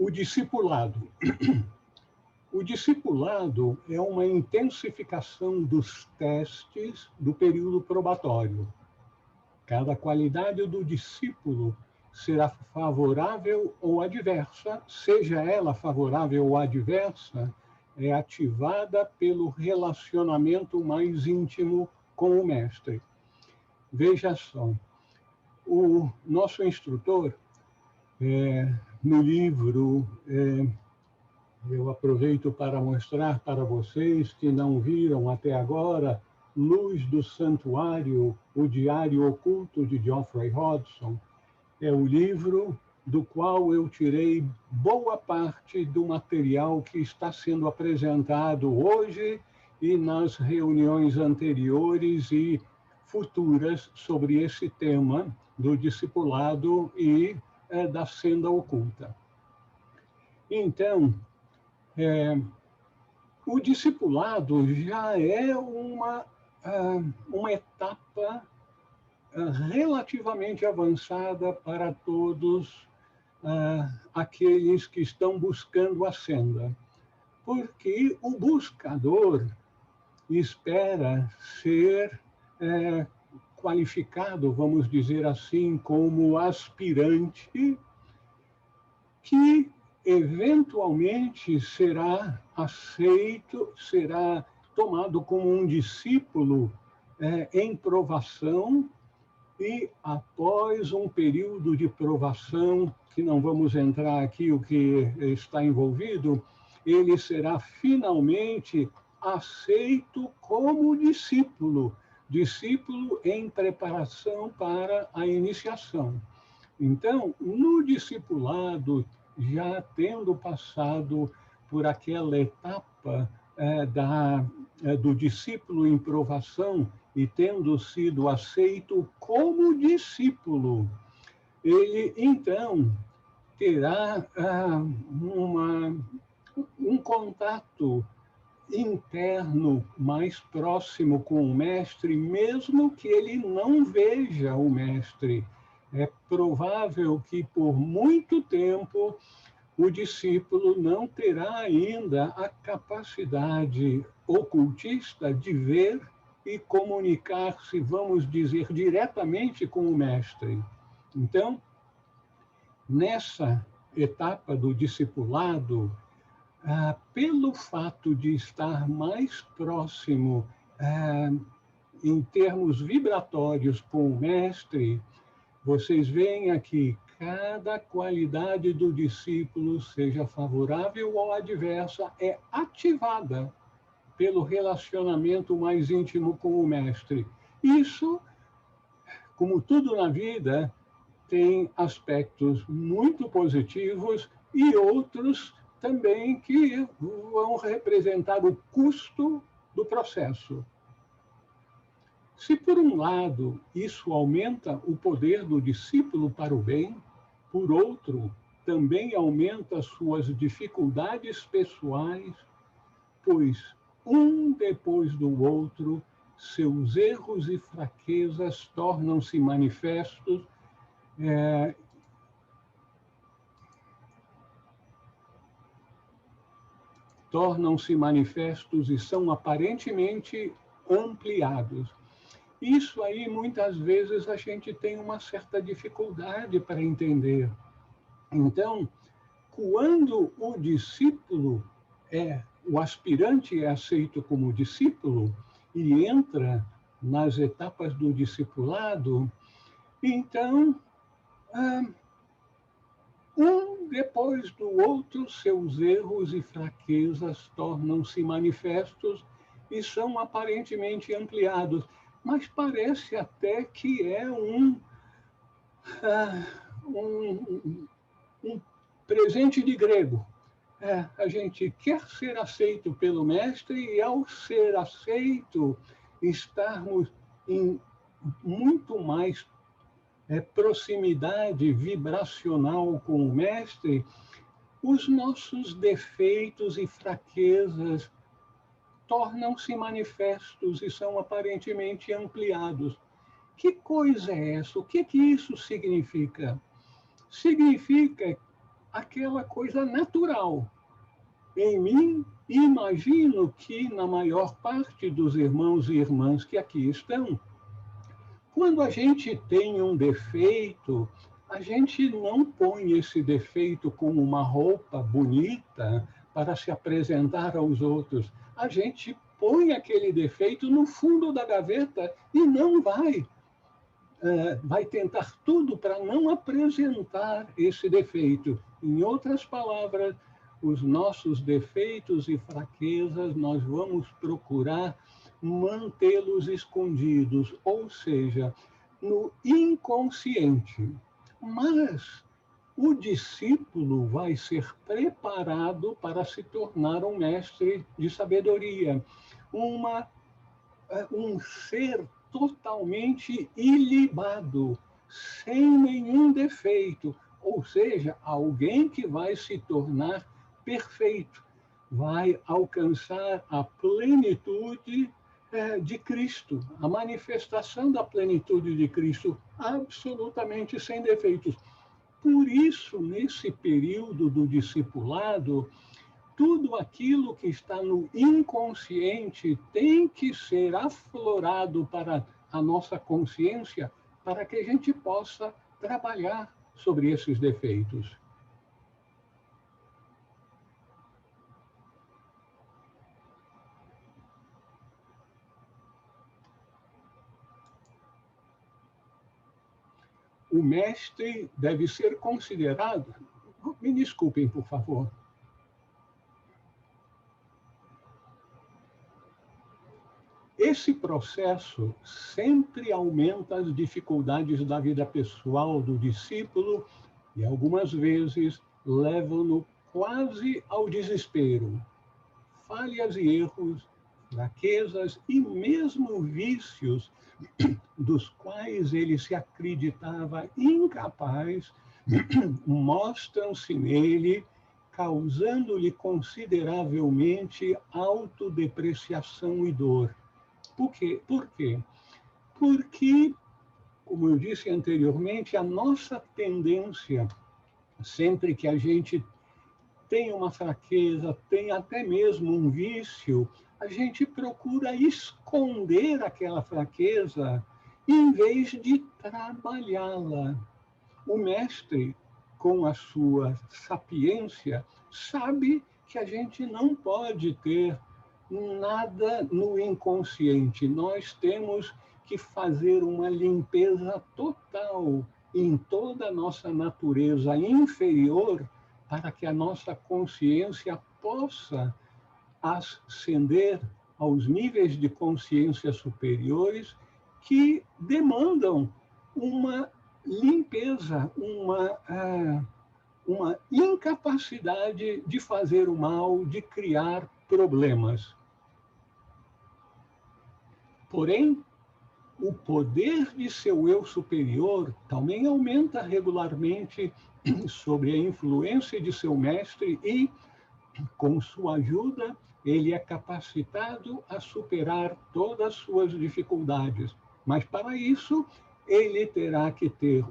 O discipulado. O discipulado é uma intensificação dos testes do período probatório. Cada qualidade do discípulo será favorável ou adversa, seja ela favorável ou adversa, é ativada pelo relacionamento mais íntimo com o mestre. Veja só, o nosso instrutor, no livro, eu aproveito para mostrar para vocês que não viram até agora, Luz do Santuário, o Diário Oculto de Geoffrey Hodgson, é o livro do qual eu tirei boa parte do material que está sendo apresentado hoje e nas reuniões anteriores e futuras sobre esse tema do discipulado e da senda oculta. Então, o discipulado já é uma etapa relativamente avançada para todos aqueles que estão buscando a senda, porque o buscador espera ser qualificado, vamos dizer assim, como aspirante que eventualmente será aceito, será tomado como um discípulo em provação e após um período de provação, que não vamos entrar aqui o que está envolvido, ele será finalmente aceito como discípulo, discípulo em preparação para a iniciação. Então, no discipulado, já tendo passado por aquela etapa do discípulo em provação e tendo sido aceito como discípulo, ele, então, terá um contato interno mais próximo com o mestre, mesmo que ele não veja o mestre. É provável que, por muito tempo, o discípulo não terá ainda a capacidade ocultista de ver e comunicar-se, vamos dizer, diretamente com o mestre. Então, nessa etapa do discipulado, pelo fato de estar mais próximo em termos vibratórios com o mestre, vocês veem aqui, cada qualidade do discípulo, seja favorável ou adversa, é ativada pelo relacionamento mais íntimo com o mestre. Isso, como tudo na vida, tem aspectos muito positivos e outros também que vão representar o custo do processo. Se, por um lado, isso aumenta o poder do discípulo para o bem, por outro, também aumenta suas dificuldades pessoais, pois, um depois do outro, seus erros e fraquezas tornam-se manifestos e são aparentemente ampliados. Isso aí, muitas vezes, a gente tem uma certa dificuldade para entender. Então, quando o discípulo o aspirante é aceito como discípulo e entra nas etapas do discipulado, então, um depois do outro, seus erros e fraquezas tornam-se manifestos e são aparentemente ampliados. Mas parece até que é um presente de grego. A gente quer ser aceito pelo mestre e, ao ser aceito, estarmos em muito mais proximidade vibracional com o mestre, os nossos defeitos e fraquezas tornam-se manifestos e são aparentemente ampliados. Que coisa é essa? O que isso significa? Significa aquela coisa natural. Em mim, imagino que na maior parte dos irmãos e irmãs que aqui estão, quando a gente tem um defeito, a gente não põe esse defeito como uma roupa bonita para se apresentar aos outros. A gente põe aquele defeito no fundo da gaveta e não vai tentar tudo para não apresentar esse defeito. Em outras palavras, os nossos defeitos e fraquezas, nós vamos procurar mantê-los escondidos, ou seja, no inconsciente. Mas o discípulo vai ser preparado para se tornar um mestre de sabedoria, um ser totalmente ilibado, sem nenhum defeito, ou seja, alguém que vai se tornar perfeito, vai alcançar a plenitude de Cristo, a manifestação da plenitude de Cristo, absolutamente sem defeitos. Por isso, nesse período do discipulado, tudo aquilo que está no inconsciente tem que ser aflorado para a nossa consciência, para que a gente possa trabalhar sobre esses defeitos. O mestre deve ser considerado... Me desculpem, por favor. Esse processo sempre aumenta as dificuldades da vida pessoal do discípulo e, algumas vezes, leva-no quase ao desespero. Falhas e erros, fraquezas e mesmo vícios dos quais ele se acreditava incapaz, mostram-se nele, causando-lhe consideravelmente autodepreciação e dor. Por quê? Porque, como eu disse anteriormente, a nossa tendência, sempre que a gente tem uma fraqueza, tem até mesmo um vício, a gente procura esconder aquela fraqueza em vez de trabalhá-la. O mestre, com a sua sapiência, sabe que a gente não pode ter nada no inconsciente. Nós temos que fazer uma limpeza total em toda a nossa natureza inferior para que a nossa consciência possa ascender aos níveis de consciência superiores que demandam uma limpeza, uma incapacidade de fazer o mal, de criar problemas. Porém, o poder de seu eu superior também aumenta regularmente sob a influência de seu mestre e, com sua ajuda, ele é capacitado a superar todas as suas dificuldades. Mas, para isso, ele terá que ter,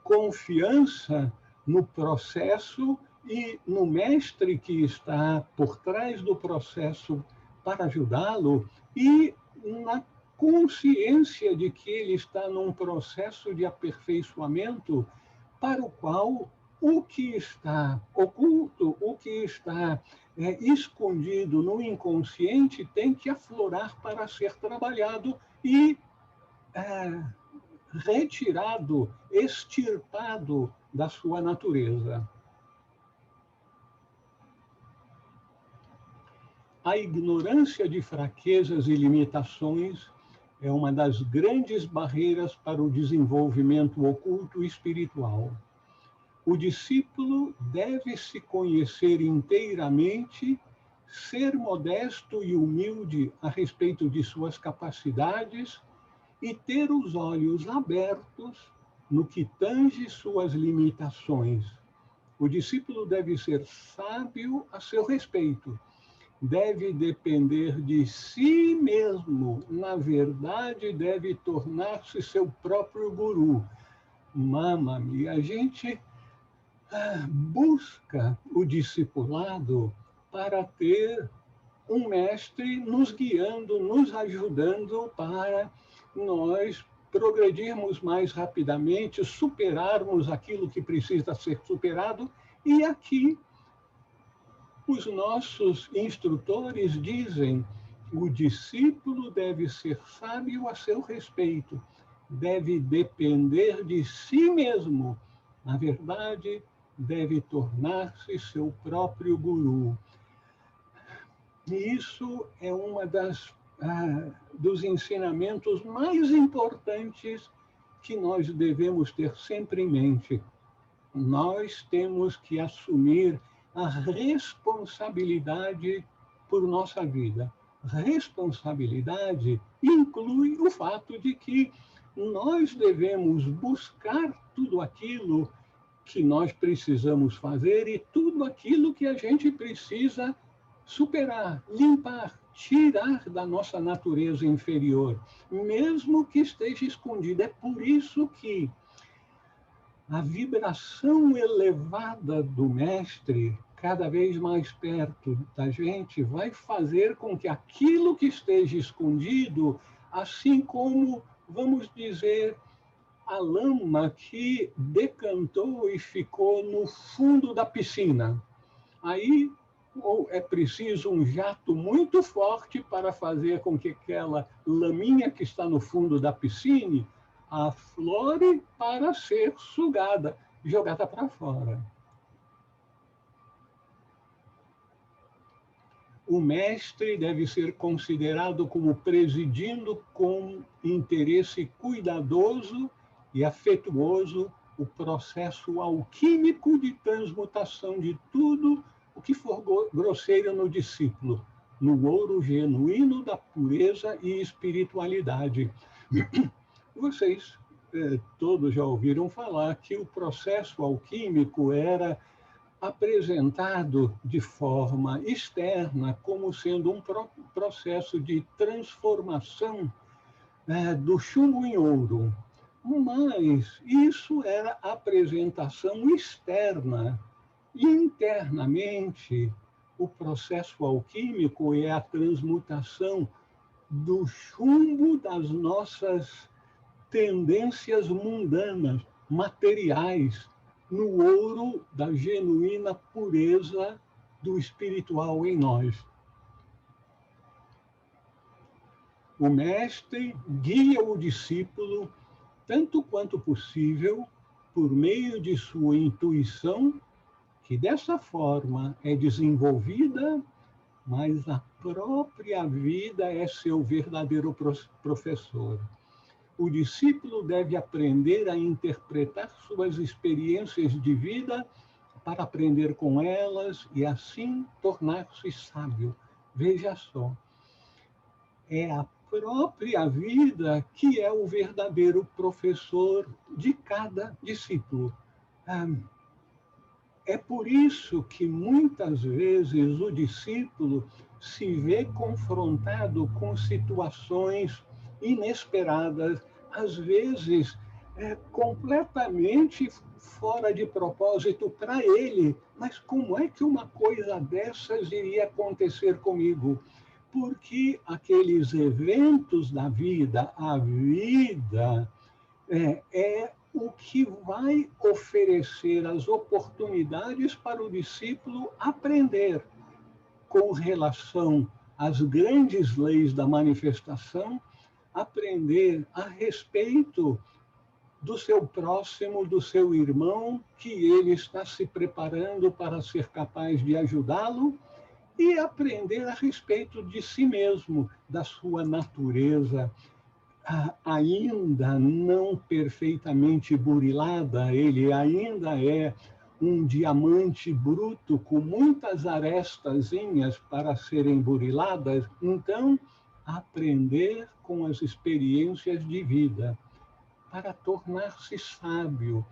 confiança no processo e no mestre que está por trás do processo para ajudá-lo e na consciência de que ele está num processo de aperfeiçoamento para o qual o que está oculto, o que está escondido no inconsciente tem que aflorar para ser trabalhado e retirado, extirpado da sua natureza. A ignorância de fraquezas e limitações é uma das grandes barreiras para o desenvolvimento oculto e espiritual. O discípulo deve se conhecer inteiramente, ser modesto e humilde a respeito de suas capacidades e ter os olhos abertos no que tange suas limitações. O discípulo deve ser sábio a seu respeito, deve depender de si mesmo, na verdade, deve tornar-se seu próprio guru. Mamma mia, a gente busca o discipulado para ter um mestre nos guiando, nos ajudando para nós progredirmos mais rapidamente, superarmos aquilo que precisa ser superado. E aqui os nossos instrutores dizem: o discípulo deve ser sábio a seu respeito, deve depender de si mesmo. Na verdade, deve tornar-se seu próprio guru. E isso é uma dos ensinamentos mais importantes que nós devemos ter sempre em mente. Nós temos que assumir a responsabilidade por nossa vida. Responsabilidade inclui o fato de que nós devemos buscar tudo aquilo que nós precisamos fazer e tudo aquilo que a gente precisa superar, limpar, tirar da nossa natureza inferior, mesmo que esteja escondida. É por isso que a vibração elevada do mestre, cada vez mais perto da gente, vai fazer com que aquilo que esteja escondido, assim como, vamos dizer, a lama que decantou e ficou no fundo da piscina. Aí ou é preciso um jato muito forte para fazer com que aquela laminha que está no fundo da piscina aflore para ser sugada, jogada para fora. O mestre deve ser considerado como presidindo com interesse cuidadoso e afetuoso o processo alquímico de transmutação de tudo o que for grosseiro no discípulo, no ouro genuíno da pureza e espiritualidade. Vocês todos já ouviram falar que o processo alquímico era apresentado de forma externa como sendo um processo de transformação do chumbo em ouro. Mas isso era apresentação externa. Internamente, o processo alquímico é a transmutação do chumbo das nossas tendências mundanas, materiais, no ouro da genuína pureza do espiritual em nós. O mestre guia o discípulo, tanto quanto possível, por meio de sua intuição, que dessa forma é desenvolvida, mas a própria vida é seu verdadeiro professor. O discípulo deve aprender a interpretar suas experiências de vida para aprender com elas e assim tornar-se sábio. Veja só, é a própria vida que é o verdadeiro professor de cada discípulo. É por isso que muitas vezes o discípulo se vê confrontado com situações inesperadas, às vezes completamente fora de propósito para ele. Mas como é que uma coisa dessas iria acontecer comigo? Porque aqueles eventos da vida, a vida, é o que vai oferecer as oportunidades para o discípulo aprender com relação às grandes leis da manifestação, aprender a respeito do seu próximo, do seu irmão, que ele está se preparando para ser capaz de ajudá-lo, e aprender a respeito de si mesmo, da sua natureza, ainda não perfeitamente burilada, ele ainda é um diamante bruto com muitas arestazinhas para serem buriladas. Então, aprender com as experiências de vida para tornar-se sábio.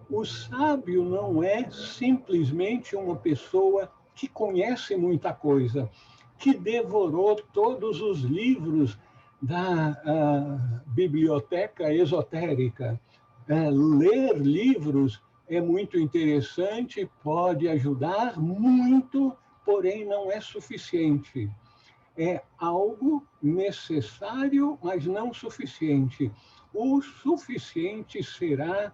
O sábio não é simplesmente uma pessoa que conhece muita coisa, que devorou todos os livros da biblioteca esotérica. Ler livros é muito interessante, pode ajudar muito, porém não é suficiente. É algo necessário, mas não suficiente. O suficiente será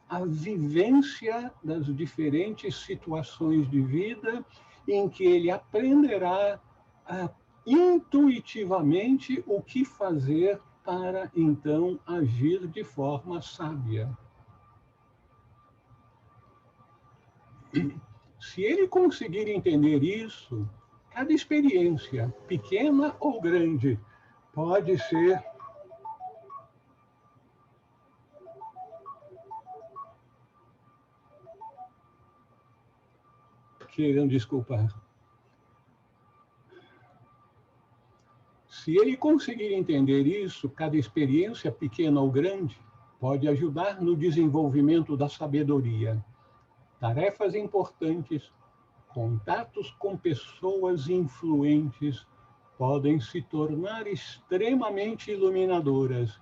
a vivência das diferentes situações de vida em que ele aprenderá intuitivamente o que fazer para, então, agir de forma sábia. Se ele conseguir entender isso, cada experiência, pequena ou grande, pode ser queiram desculpar. Se ele conseguir entender isso, cada experiência, pequena ou grande, pode ajudar no desenvolvimento da sabedoria. Tarefas importantes, contatos com pessoas influentes podem se tornar extremamente iluminadoras.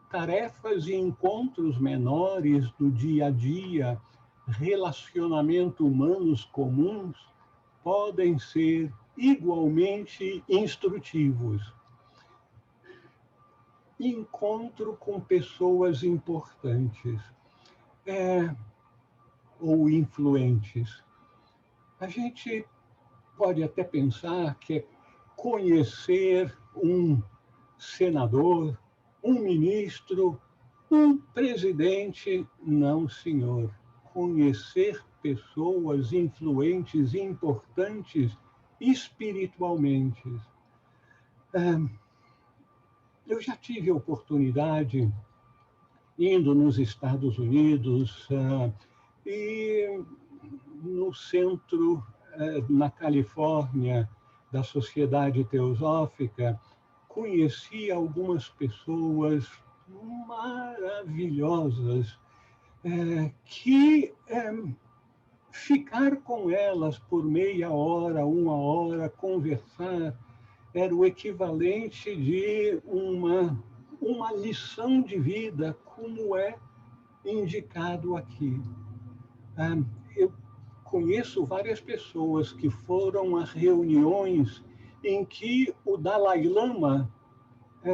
Tarefas e encontros menores do dia a dia, relacionamentos humanos comuns, podem ser igualmente instrutivos. Encontro com pessoas importantes ou influentes. A gente pode até pensar que é conhecer um senador, um ministro, um presidente. Não, senhor. Conhecer pessoas influentes e importantes espiritualmente. Eu já tive a oportunidade, indo nos Estados Unidos e no centro, na Califórnia, da Sociedade Teosófica, conheci algumas pessoas maravilhosas que ficar com elas por meia hora, uma hora, conversar, era o equivalente de uma lição de vida, como é indicado aqui. Eu conheço várias pessoas que foram a reuniões em que o Dalai Lama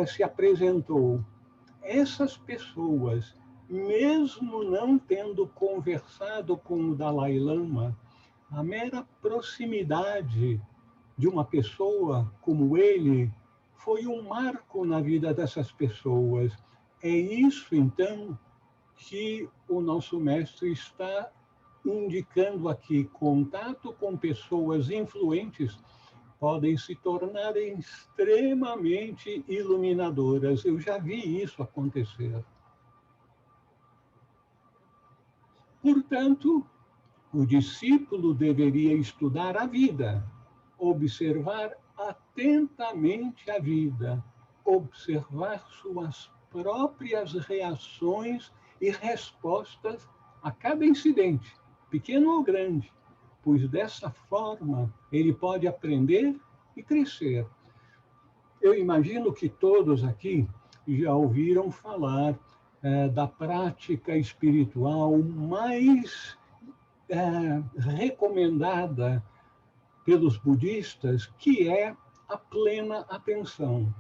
se apresentou. Essas pessoas, mesmo não tendo conversado com o Dalai Lama, a mera proximidade de uma pessoa como ele foi um marco na vida dessas pessoas. É isso, então, que o nosso mestre está indicando aqui. Contato com pessoas influentes podem se tornar extremamente iluminadoras. Eu já vi isso acontecer. Portanto, o discípulo deveria estudar a vida, observar atentamente a vida, observar suas próprias reações e respostas a cada incidente, pequeno ou grande, pois dessa forma ele pode aprender e crescer. Eu imagino que todos aqui já ouviram falar da prática espiritual mais recomendada pelos budistas, que é a plena atenção.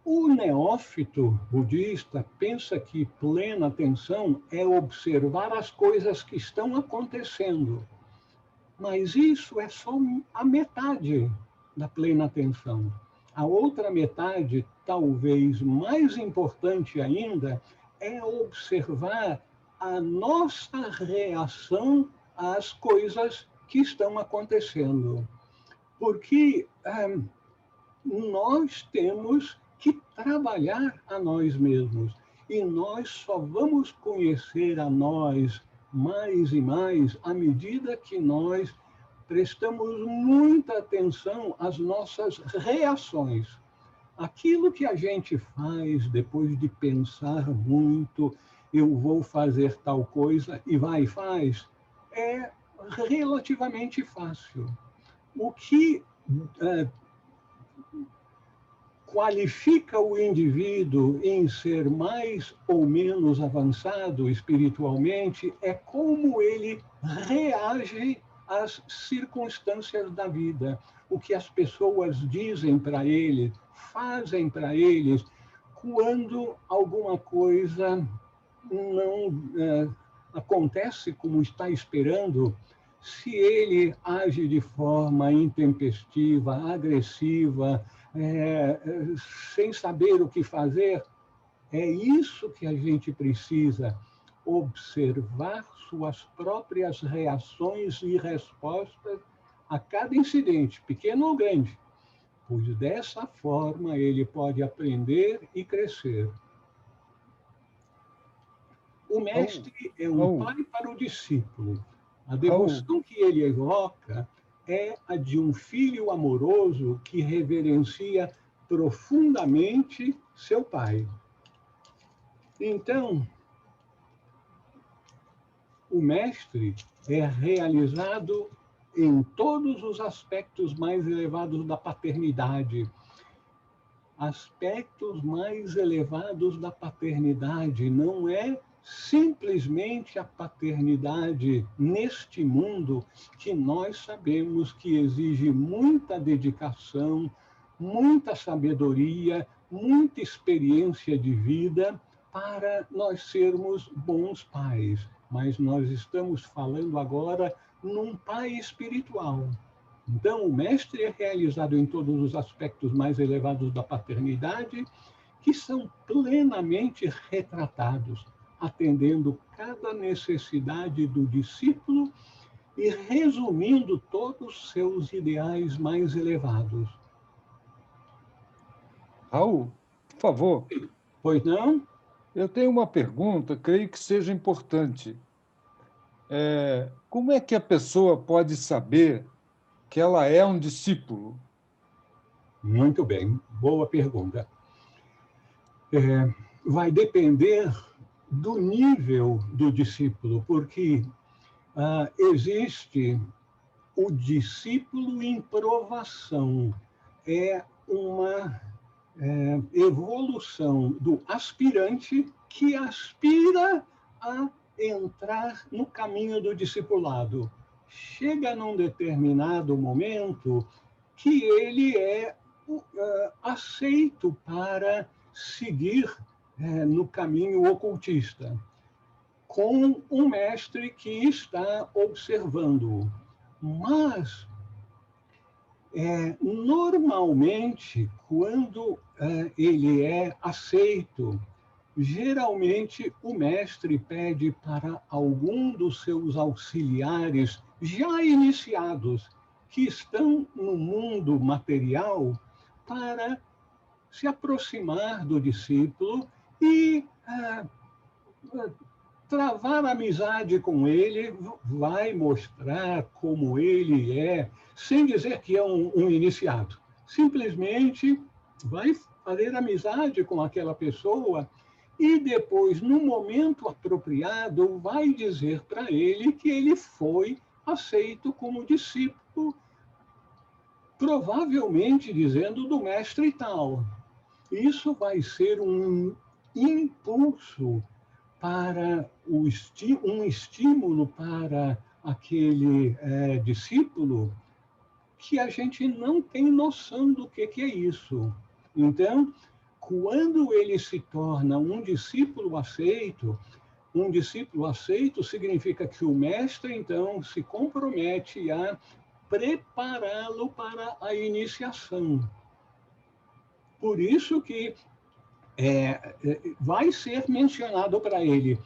O neófito budista pensa que plena atenção é observar as coisas que estão acontecendo. Mas isso é só a metade da plena atenção. A outra metade, talvez mais importante ainda, é observar a nossa reação às coisas que estão acontecendo. Porque nós temos que trabalhar a nós mesmos. E nós só vamos conhecer a nós mais e mais à medida que nós prestamos muita atenção às nossas reações. Aquilo que a gente faz depois de pensar muito, eu vou fazer tal coisa, e vai e faz, é relativamente fácil. O que qualifica o indivíduo em ser mais ou menos avançado espiritualmente é como ele reage às circunstâncias da vida, o que as pessoas dizem para ele, fazem para eles, quando alguma coisa não acontece como está esperando, se ele age de forma intempestiva, agressiva, sem saber o que fazer, é isso que a gente precisa, observar suas próprias reações e respostas a cada incidente, pequeno ou grande, pois dessa forma ele pode aprender e crescer. O mestre é um pai para o discípulo. A devoção que ele evoca é a de um filho amoroso que reverencia profundamente seu pai. Então, o mestre é realizado em todos os aspectos mais elevados da paternidade. Aspectos mais elevados da paternidade não é simplesmente a paternidade neste mundo que nós sabemos que exige muita dedicação, muita sabedoria, muita experiência de vida para nós sermos bons pais. Mas nós estamos falando agora num pai espiritual. Então, o mestre é realizado em todos os aspectos mais elevados da paternidade, que são plenamente retratados, atendendo cada necessidade do discípulo e resumindo todos os seus ideais mais elevados. Raul, por favor. Pois não? Eu tenho uma pergunta, creio que seja importante. Como é que a pessoa pode saber que ela é um discípulo? Muito bem, boa pergunta. Vai depender do nível do discípulo, porque existe o discípulo em provação. É uma evolução do aspirante que aspira a entrar no caminho do discipulado. Chega num determinado momento que ele é aceito para seguir no caminho ocultista, com um mestre que está observando-o. Mas, normalmente, quando ele é aceito, geralmente o mestre pede para algum dos seus auxiliares já iniciados, que estão no mundo material, para se aproximar do discípulo e travar amizade com ele, vai mostrar como ele é, sem dizer que é um iniciado. Simplesmente vai fazer amizade com aquela pessoa e depois, no momento apropriado, vai dizer para ele que ele foi aceito como discípulo, provavelmente dizendo do mestre tal. Isso vai ser um impulso para um estímulo para aquele discípulo que a gente não tem noção do que é isso. Então, quando ele se torna um discípulo aceito significa que o mestre, então, se compromete a prepará-lo para a iniciação. Por isso que vai ser mencionado para ele,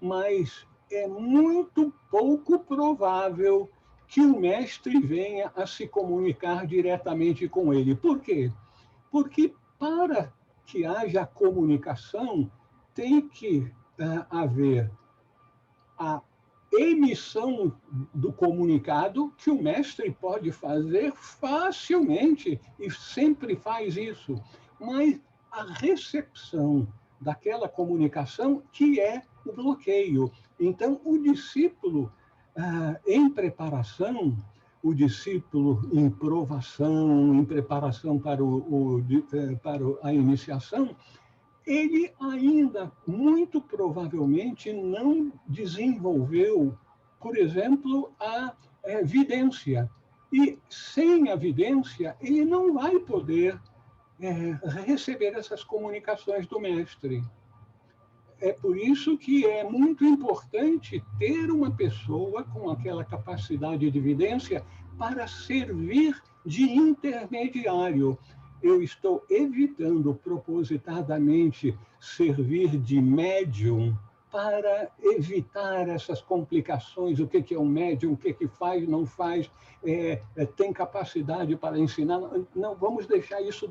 mas é muito pouco provável que o mestre venha a se comunicar diretamente com ele. Por quê? Porque para que haja comunicação, tem que haver a emissão do comunicado, que o mestre pode fazer facilmente e sempre faz isso, mas a recepção daquela comunicação que é o bloqueio. Então, o discípulo, em preparação, o discípulo em provação, em preparação para a iniciação, ele ainda, muito provavelmente, não desenvolveu, por exemplo, a vidência. E, sem a vidência, ele não vai poder receber essas comunicações do mestre. É por isso que é muito importante ter uma pessoa com aquela capacidade de vidência para servir de intermediário. Eu estou evitando propositadamente servir de médium para evitar essas complicações, o que é um médium, o que faz, não faz, tem capacidade para ensinar. Não, vamos deixar isso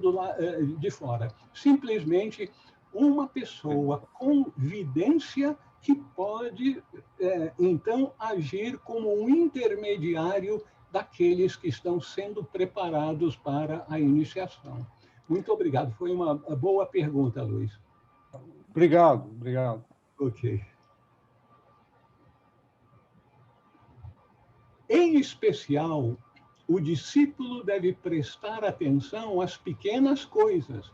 de fora. Simplesmente uma pessoa com vidência que pode, então, agir como um intermediário daqueles que estão sendo preparados para a iniciação. Muito obrigado. Foi uma boa pergunta, Luiz. Obrigado, obrigado. Ok. Em especial, o discípulo deve prestar atenção às pequenas coisas,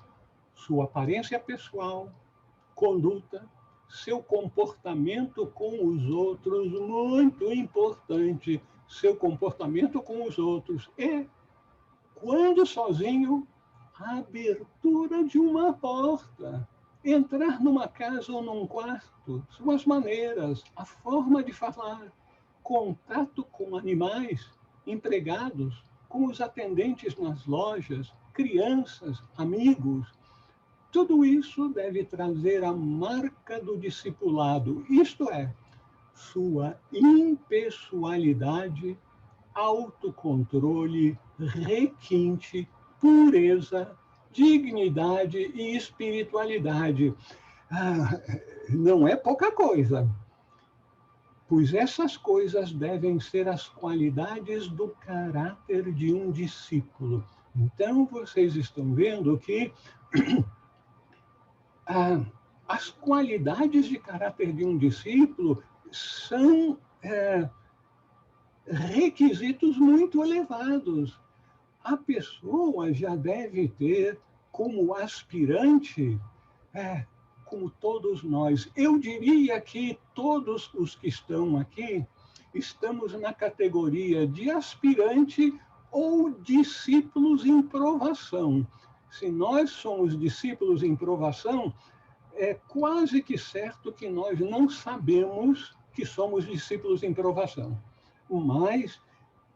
sua aparência pessoal, conduta, seu comportamento com os outros, muito importante, seu comportamento com os outros. E, quando sozinho, a abertura de uma porta. Entrar numa casa ou num quarto, são as maneiras, a forma de falar, contato com animais, empregados, com os atendentes nas lojas, crianças, amigos. Tudo isso deve trazer a marca do discipulado, isto é, sua impessoalidade, autocontrole, requinte, pureza, dignidade e espiritualidade. Não é pouca coisa, pois essas coisas devem ser as qualidades do caráter de um discípulo. Então, vocês estão vendo que as qualidades de caráter de um discípulo são requisitos muito elevados. A pessoa já deve ter como aspirante, como todos nós, eu diria que todos os que estão aqui estamos na categoria de aspirante ou discípulos em provação. Se nós somos discípulos em provação, é quase que certo que nós não sabemos que somos discípulos em provação. Mas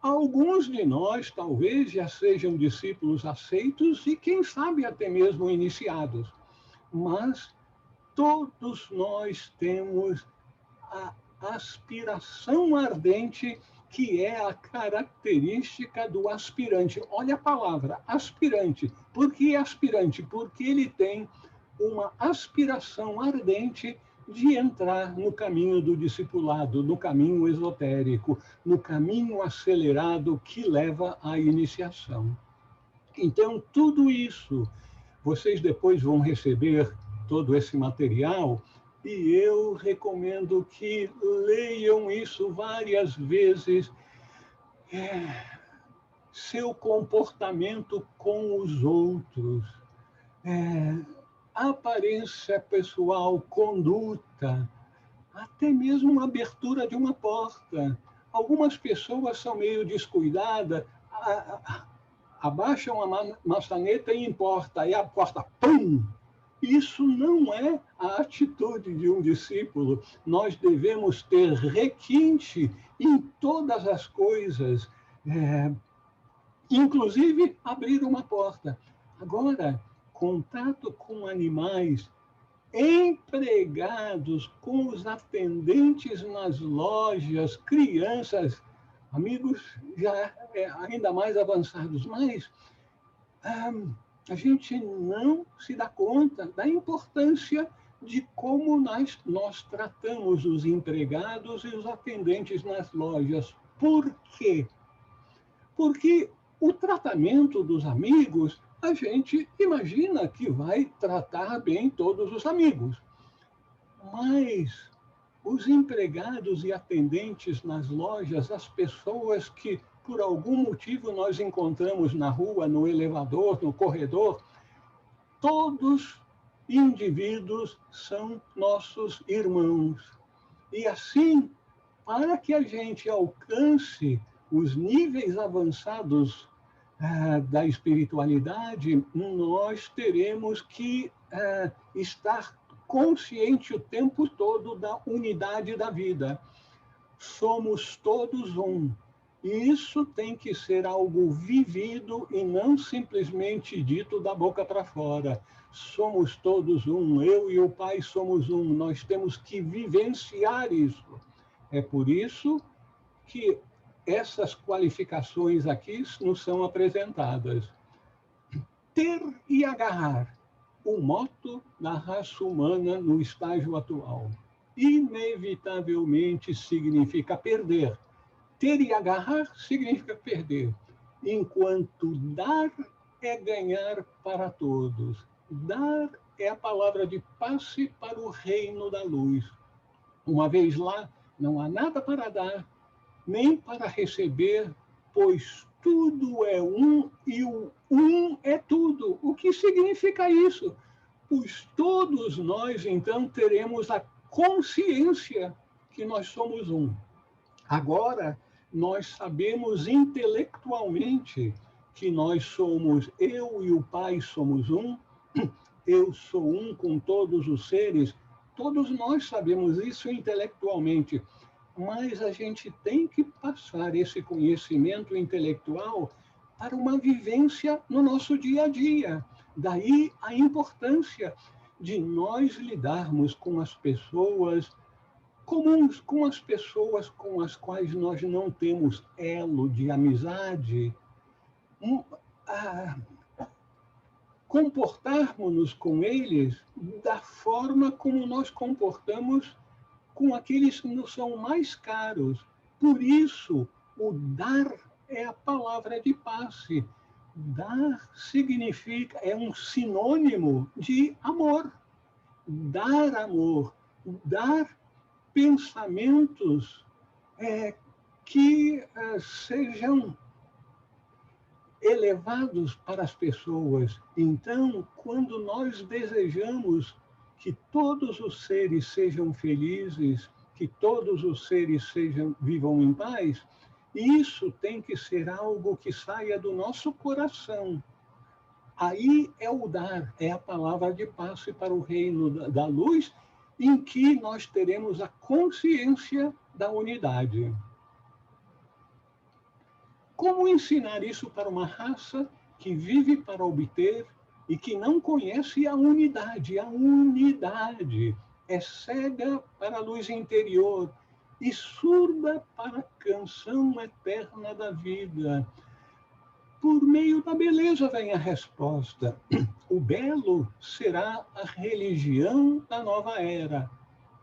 alguns de nós talvez já sejam discípulos aceitos e, quem sabe, até mesmo iniciados. Mas todos nós temos a aspiração ardente, que é a característica do aspirante. Olha a palavra, aspirante. Por que aspirante? Porque ele tem uma aspiração ardente de entrar no caminho do discipulado, no caminho esotérico, no caminho acelerado que leva à iniciação. Então, tudo isso, vocês depois vão receber todo esse material, e eu recomendo que leiam isso várias vezes. Seu comportamento com os outros, aparência pessoal, conduta, até mesmo a abertura de uma porta. Algumas pessoas são meio descuidadas, abaixam a maçaneta e importa, aí a porta, pum! Isso não é a atitude de um discípulo. Nós devemos ter requinte em todas as coisas, inclusive abrir uma porta. Agora, contato com animais, empregados, com os atendentes nas lojas, crianças, amigos já ainda mais avançados, mas a gente não se dá conta da importância de como nós tratamos os empregados e os atendentes nas lojas. Por quê? Porque o tratamento dos amigos, a gente imagina que vai tratar bem todos os amigos. Mas os empregados e atendentes nas lojas, as pessoas que, por algum motivo nós encontramos na rua, no elevador, no corredor, todos indivíduos são nossos irmãos. E assim, para que a gente alcance os níveis avançados da espiritualidade, nós teremos que estar consciente o tempo todo da unidade da vida. Somos todos um. E isso tem que ser algo vivido e não simplesmente dito da boca para fora. Somos todos um, eu e o Pai somos um. Nós temos que vivenciar isso. É por isso que essas qualificações aqui nos são apresentadas. Ter e agarrar, o moto da raça humana no estágio atual. Inevitavelmente significa perder. Ter e agarrar significa perder, enquanto dar é ganhar para todos. Dar é a palavra de passe para o reino da luz. Uma vez lá, não há nada para dar, nem para receber, pois tudo é um e o um é tudo. O que significa isso? Pois todos nós, então, teremos a consciência que nós somos um. Agora, nós sabemos intelectualmente que nós somos, eu e o Pai somos um, eu sou um com todos os seres, todos nós sabemos isso intelectualmente, mas a gente tem que passar esse conhecimento intelectual para uma vivência no nosso dia a dia. Daí a importância de nós lidarmos com as pessoas comuns, com as pessoas com as quais nós não temos elo de amizade, comportarmos-nos com eles da forma como nós comportamos com aqueles que nos são mais caros. Por isso, o dar é a palavra de passe. Dar significa, é um sinônimo de amor. Dar pensamentos que sejam elevados para as pessoas. Então, quando nós desejamos que todos os seres sejam felizes, que todos os seres vivam em paz, isso tem que ser algo que saia do nosso coração. Aí é o dar, é a palavra de passe para o reino da luz, em que nós teremos a consciência da unidade. Como ensinar isso para uma raça que vive para obter e que não conhece a unidade? A unidade é cega para a luz interior e surda para a canção eterna da vida. Por meio da beleza vem a resposta. O belo será a religião da nova era.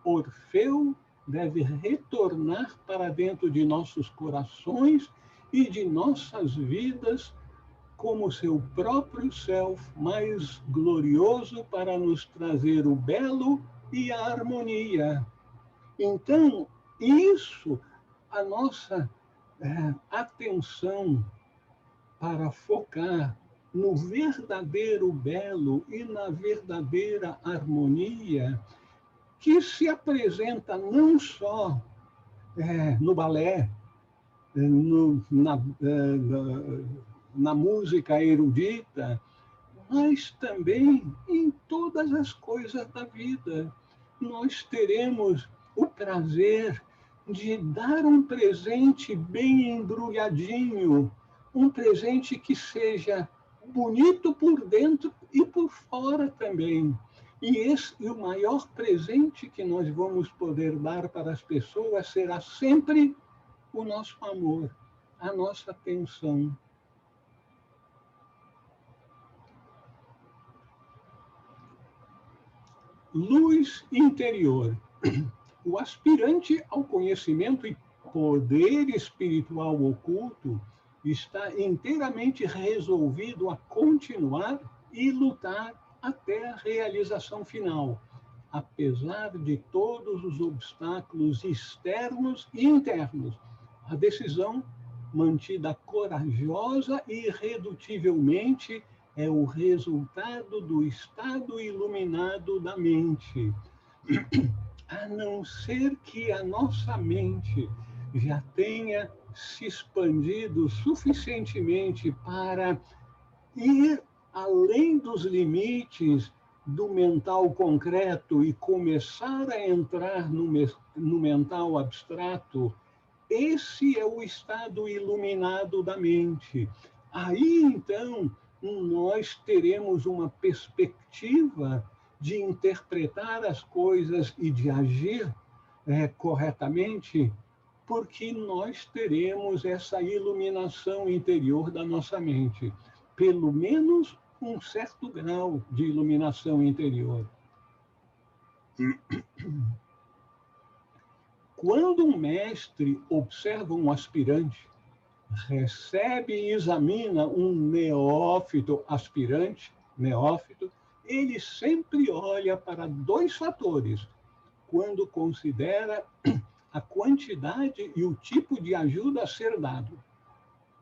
Orfeu deve retornar para dentro de nossos corações e de nossas vidas como seu próprio self mais glorioso para nos trazer o belo e a harmonia. Então, isso, a nossa atenção para focar no verdadeiro belo e na verdadeira harmonia, que se apresenta não só no balé, na música erudita, mas também em todas as coisas da vida. Nós teremos o prazer de dar um presente bem embrulhadinho, um presente que seja bonito por dentro e por fora também. E o maior presente que nós vamos poder dar para as pessoas será sempre o nosso amor, a nossa atenção. Luz interior. O aspirante ao conhecimento e poder espiritual oculto está inteiramente resolvido a continuar e lutar até a realização final, apesar de todos os obstáculos externos e internos. A decisão mantida corajosa e irredutivelmente, é o resultado do estado iluminado da mente. A não ser que a nossa mente já tenha se expandido suficientemente para ir além dos limites do mental concreto e começar a entrar no mental abstrato, esse é o estado iluminado da mente. Aí, então, nós teremos uma perspectiva de interpretar as coisas e de agir corretamente, porque nós teremos essa iluminação interior da nossa mente. Pelo menos um certo grau de iluminação interior. Quando um mestre observa um aspirante, recebe e examina um neófito aspirante, ele sempre olha para dois fatores quando considera a quantidade e o tipo de ajuda a ser dado.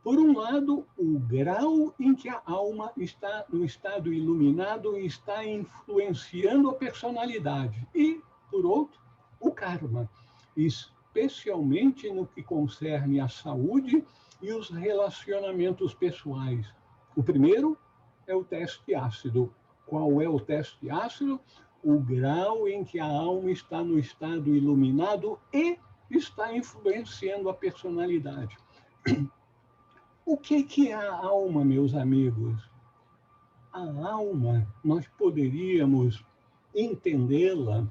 Por um lado, o grau em que a alma está no estado iluminado e está influenciando a personalidade. E, por outro, o karma, especialmente no que concerne à saúde e os relacionamentos pessoais. O primeiro é o teste ácido. Qual é o teste ácido? O grau em que a alma está no estado iluminado e está influenciando a personalidade. O que é a alma, meus amigos? A alma, nós poderíamos entendê-la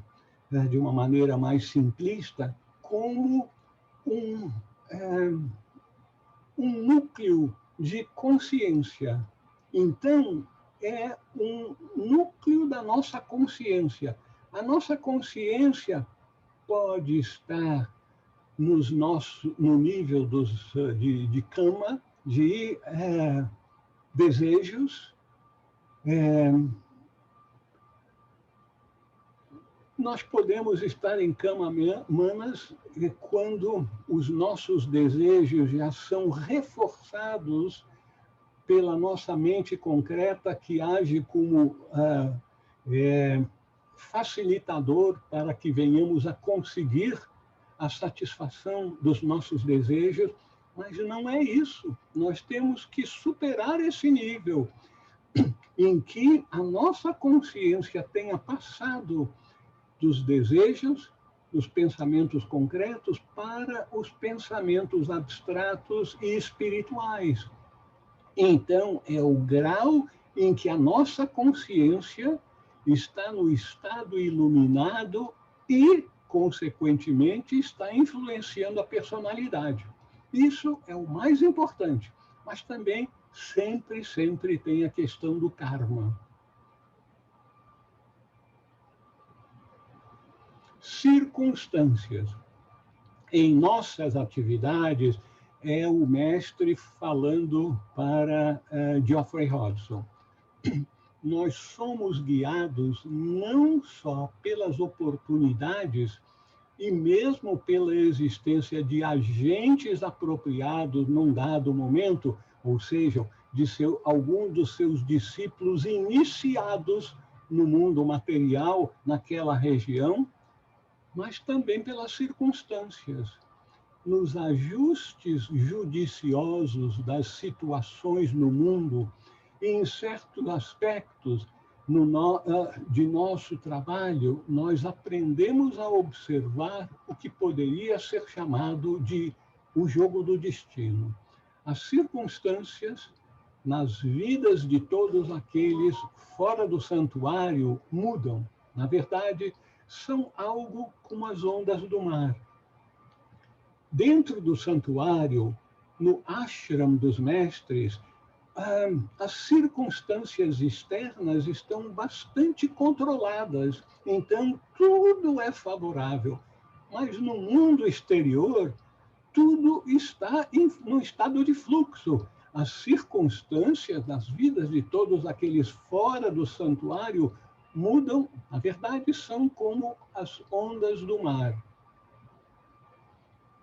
de uma maneira mais simplista como um núcleo de consciência. Então, é um núcleo da nossa consciência. A nossa consciência pode estar no nível de cama, de desejos. Nós podemos estar em camamas quando os nossos desejos já são reforçados pela nossa mente concreta, que age como facilitador para que venhamos a conseguir a satisfação dos nossos desejos, mas não é isso. Nós temos que superar esse nível em que a nossa consciência tenha passado dos desejos, dos pensamentos concretos, para os pensamentos abstratos e espirituais. Então, é o grau em que a nossa consciência está no estado iluminado e, consequentemente, está influenciando a personalidade. Isso é o mais importante, mas também sempre tem a questão do karma. Circunstâncias. Em nossas atividades, é o mestre falando para Geoffrey Hodgson. Nós somos guiados não só pelas oportunidades e mesmo pela existência de agentes apropriados num dado momento, ou seja, de algum dos seus discípulos iniciados no mundo material, naquela região, mas também pelas circunstâncias. Nos ajustes judiciosos das situações no mundo, e em certos aspectos de nosso trabalho, nós aprendemos a observar o que poderia ser chamado de o jogo do destino. As circunstâncias nas vidas de todos aqueles fora do santuário mudam. Na verdade, são algo como as ondas do mar. Dentro do santuário, no ashram dos mestres, as circunstâncias externas estão bastante controladas, então tudo é favorável. Mas no mundo exterior, tudo está num estado de fluxo. As circunstâncias das vidas de todos aqueles fora do santuário mudam, na verdade, são como as ondas do mar.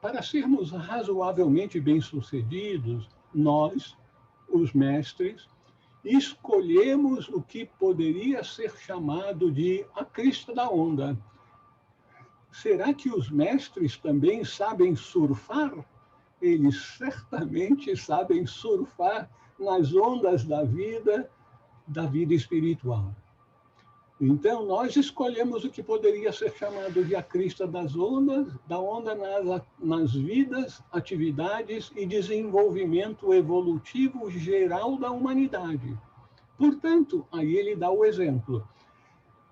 Para sermos razoavelmente bem-sucedidos, nós, os mestres, escolhemos o que poderia ser chamado de a crista da onda. Será que os mestres também sabem surfar? Eles certamente sabem surfar nas ondas da vida espiritual. Então, nós escolhemos o que poderia ser chamado de a crista das ondas, da onda nas vidas, atividades e desenvolvimento evolutivo geral da humanidade. Portanto, aí ele dá o exemplo.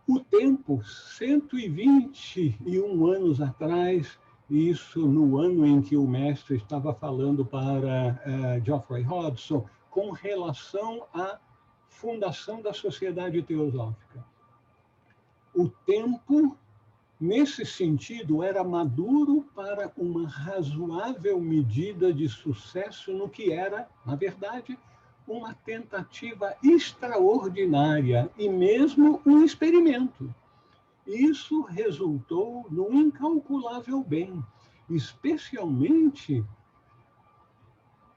O tempo, 121 anos atrás, isso no ano em que o mestre estava falando para Geoffrey Hodgson, com relação à fundação da Sociedade Teosófica. O tempo, nesse sentido, era maduro para uma razoável medida de sucesso no que era, na verdade, uma tentativa extraordinária e mesmo um experimento. Isso resultou num incalculável bem, especialmente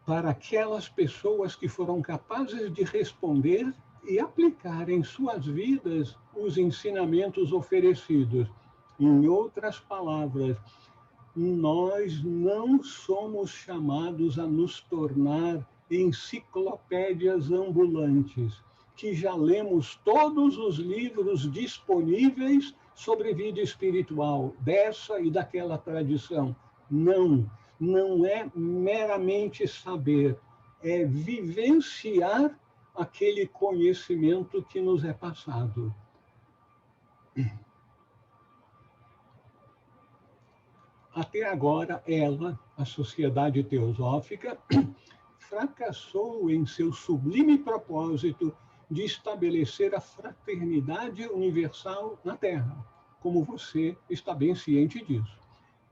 para aquelas pessoas que foram capazes de responder e aplicar em suas vidas os ensinamentos oferecidos. Em outras palavras, nós não somos chamados a nos tornar enciclopédias ambulantes, que já lemos todos os livros disponíveis sobre vida espiritual, dessa e daquela tradição. Não é meramente saber, é vivenciar aquele conhecimento que nos é passado. Até agora, ela, a Sociedade Teosófica, fracassou em seu sublime propósito de estabelecer a fraternidade universal na Terra, como você está bem ciente disso.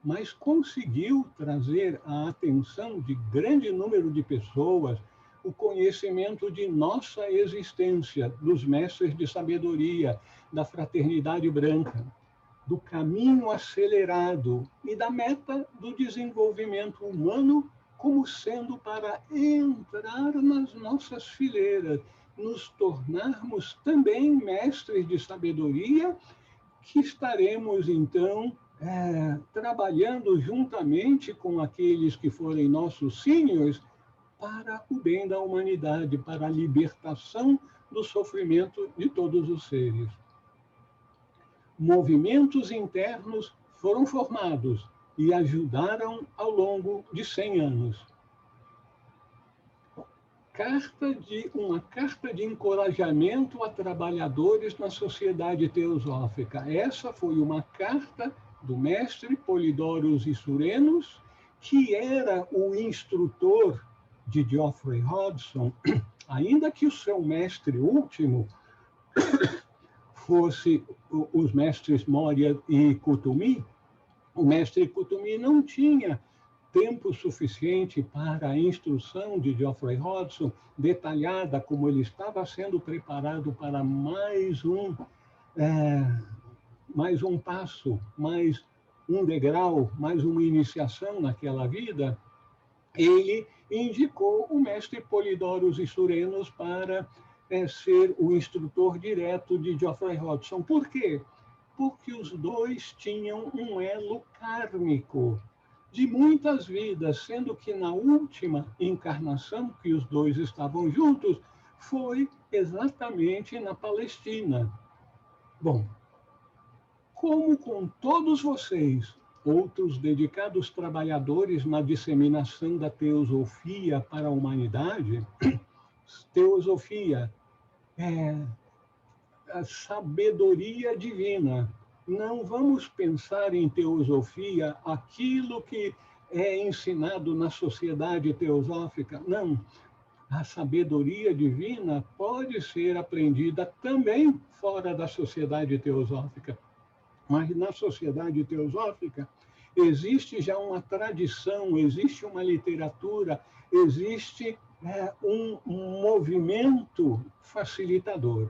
Mas conseguiu trazer à atenção de grande número de pessoas o conhecimento de nossa existência, dos mestres de sabedoria, da fraternidade branca, do caminho acelerado e da meta do desenvolvimento humano como sendo para entrar nas nossas fileiras, nos tornarmos também mestres de sabedoria, que estaremos, então, trabalhando juntamente com aqueles que forem nossos seniors para o bem da humanidade, para a libertação do sofrimento de todos os seres. Movimentos internos foram formados e ajudaram ao longo de 100 anos. Uma carta de encorajamento a trabalhadores na Sociedade Teosófica. Essa foi uma carta do mestre Polidorus Issurenus, que era o instrutor de Geoffrey Hodgson, ainda que o seu mestre último fosse os mestres Moria e Kuthumi, o mestre Kuthumi não tinha tempo suficiente para a instrução de Geoffrey Hodgson, detalhada como ele estava sendo preparado para mais um passo, mais um degrau, mais uma iniciação naquela vida. Ele indicou o mestre Polidorus Issurenus para ser o instrutor direto de Geoffrey Hodgson. Por quê? Porque os dois tinham um elo kármico de muitas vidas, sendo que na última encarnação que os dois estavam juntos foi exatamente na Palestina. Bom, como com todos vocês, outros dedicados trabalhadores na disseminação da teosofia para a humanidade, teosofia é a sabedoria divina. Não vamos pensar em teosofia, aquilo que é ensinado na Sociedade Teosófica. Não. A sabedoria divina pode ser aprendida também fora da Sociedade Teosófica. Mas na Sociedade Teosófica existe já uma tradição, existe uma literatura, existe um movimento facilitador.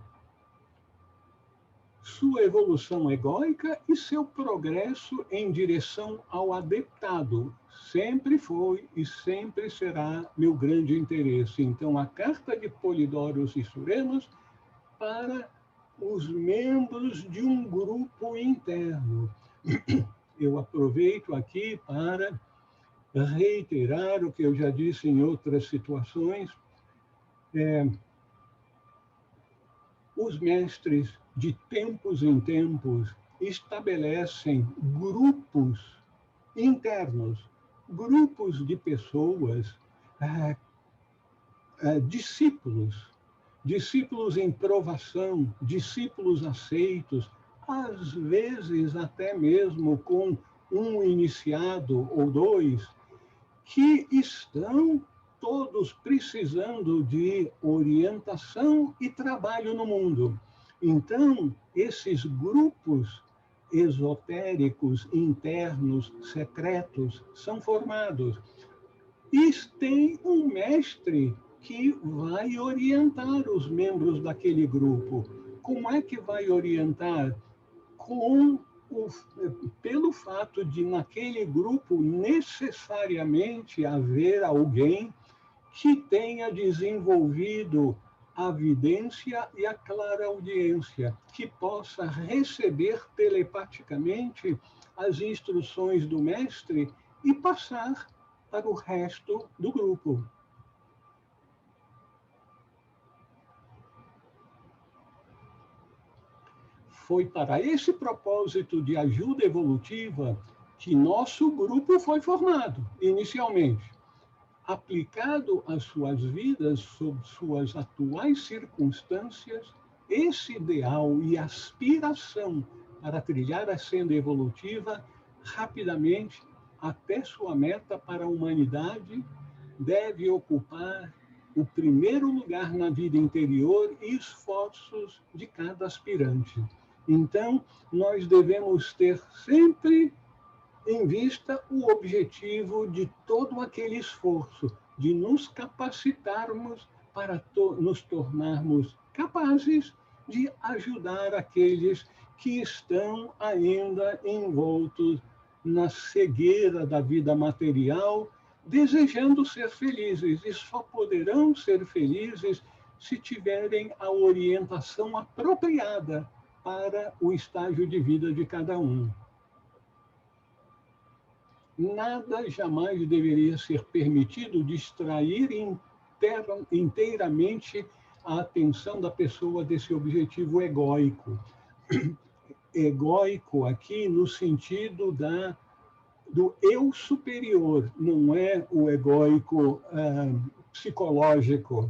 Sua evolução egóica e seu progresso em direção ao adeptado, sempre foi e sempre será meu grande interesse. Então, a carta de Polidórios e Surenos para os membros de um grupo interno. Eu aproveito aqui para reiterar o que eu já disse em outras situações. Os mestres, de tempos em tempos, estabelecem grupos internos, grupos de pessoas, discípulos em provação, discípulos aceitos, às vezes até mesmo com um iniciado ou dois, que estão todos precisando de orientação e trabalho no mundo. Então, esses grupos esotéricos, internos, secretos, são formados. E tem um mestre que vai orientar os membros daquele grupo. Como é que vai orientar? Pelo fato de, naquele grupo, necessariamente haver alguém que tenha desenvolvido a vidência e a clareaudiência, que possa receber telepaticamente as instruções do mestre e passar para o resto do grupo. Foi para esse propósito de ajuda evolutiva que nosso grupo foi formado, inicialmente. Aplicado às suas vidas, sob suas atuais circunstâncias, esse ideal e aspiração para trilhar a senda evolutiva rapidamente até sua meta para a humanidade deve ocupar o primeiro lugar na vida interior e esforços de cada aspirante. Então, nós devemos ter sempre em vista o objetivo de todo aquele esforço, de nos capacitarmos para nos tornarmos capazes de ajudar aqueles que estão ainda envoltos na cegueira da vida material, desejando ser felizes, e só poderão ser felizes se tiverem a orientação apropriada para o estágio de vida de cada um. Nada jamais deveria ser permitido distrair inteiramente a atenção da pessoa desse objetivo egóico. Egóico aqui no sentido do eu superior, não é o egóico psicológico.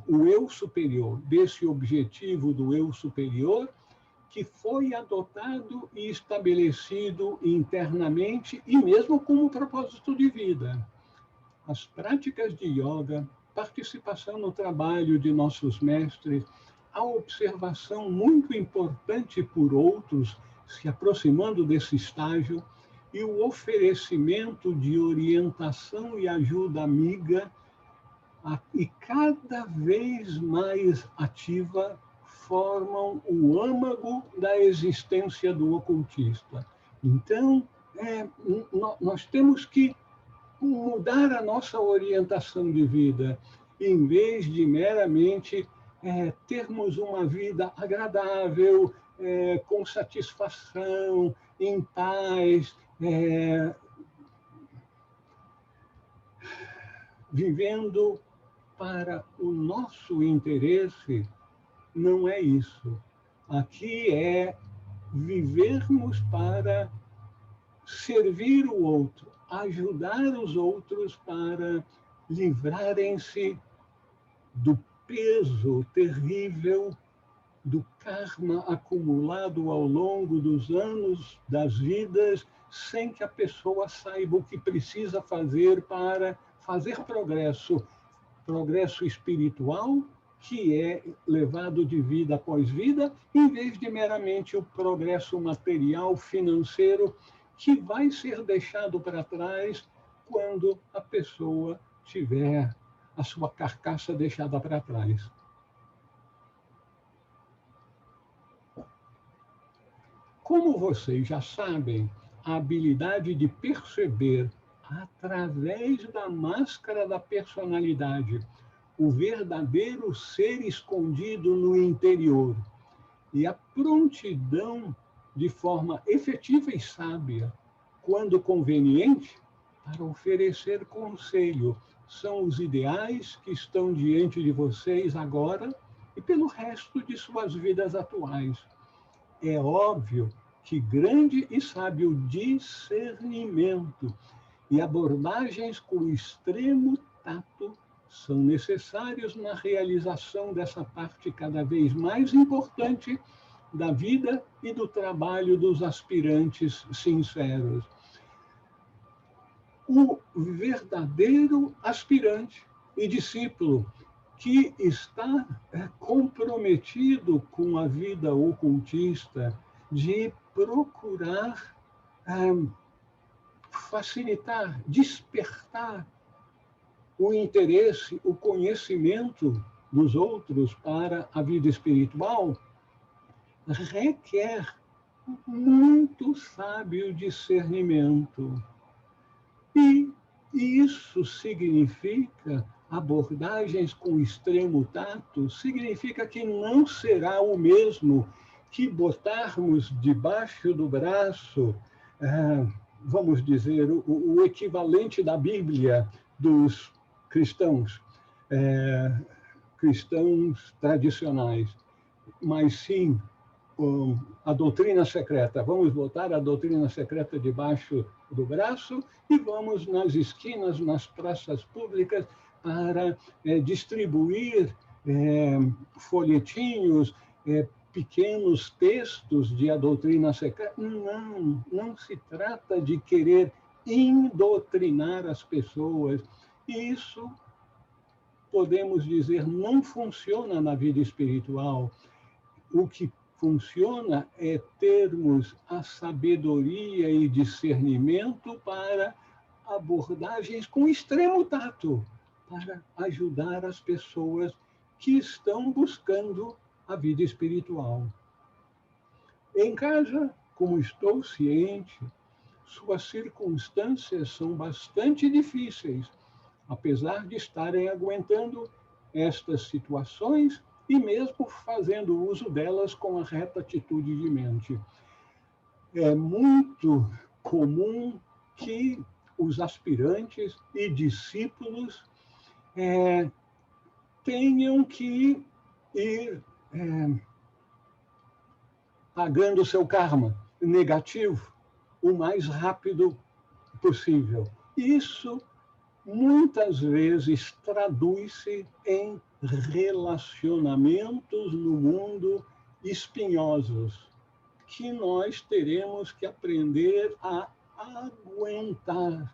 O eu superior, desse objetivo do eu superior, que foi adotado e estabelecido internamente e mesmo como propósito de vida. As práticas de yoga, participação no trabalho de nossos mestres, a observação muito importante por outros, se aproximando desse estágio, e o oferecimento de orientação e ajuda amiga, e cada vez mais ativa, formam o âmago da existência do ocultista. Então, nós temos que mudar a nossa orientação de vida, em vez de meramente termos uma vida agradável, com satisfação, em paz, vivendo para o nosso interesse. Não é isso. Aqui é vivermos para servir o outro, ajudar os outros para livrarem-se do peso terrível do karma acumulado ao longo dos anos, das vidas, sem que a pessoa saiba o que precisa fazer para fazer progresso espiritual, que é levado de vida após vida, em vez de meramente o progresso material, financeiro, que vai ser deixado para trás quando a pessoa tiver a sua carcaça deixada para trás. Como vocês já sabem, a habilidade de perceber através da máscara da personalidade, o verdadeiro ser escondido no interior e a prontidão de forma efetiva e sábia, quando conveniente, para oferecer conselho. São os ideais que estão diante de vocês agora e pelo resto de suas vidas atuais. É óbvio que grande e sábio discernimento e abordagens com extremo tato são necessários na realização dessa parte cada vez mais importante da vida e do trabalho dos aspirantes sinceros. O verdadeiro aspirante e discípulo que está comprometido com a vida ocultista de procurar facilitar, despertar o interesse, o conhecimento dos outros para a vida espiritual, requer muito sábio discernimento. E isso significa abordagens com extremo tato, significa que não será o mesmo que botarmos debaixo do braço, vamos dizer, o equivalente da Bíblia dos cristãos, cristãos tradicionais, mas sim a doutrina secreta. Vamos botar a doutrina secreta debaixo do braço e vamos nas esquinas, nas praças públicas, para distribuir folhetinhos, pequenos textos de a doutrina secreta. Não se trata de querer indoutrinar as pessoas. Isso, podemos dizer, não funciona na vida espiritual. O que funciona é termos a sabedoria e discernimento para abordagens com extremo tato, para ajudar as pessoas que estão buscando a vida espiritual. Em casa, como estou ciente, suas circunstâncias são bastante difíceis, apesar de estarem aguentando estas situações e mesmo fazendo uso delas com a reta atitude de mente. É muito comum que os aspirantes e discípulos tenham que ir pagando o seu karma negativo o mais rápido possível. Isso muitas vezes traduz-se em relacionamentos no mundo espinhosos, que nós teremos que aprender a aguentar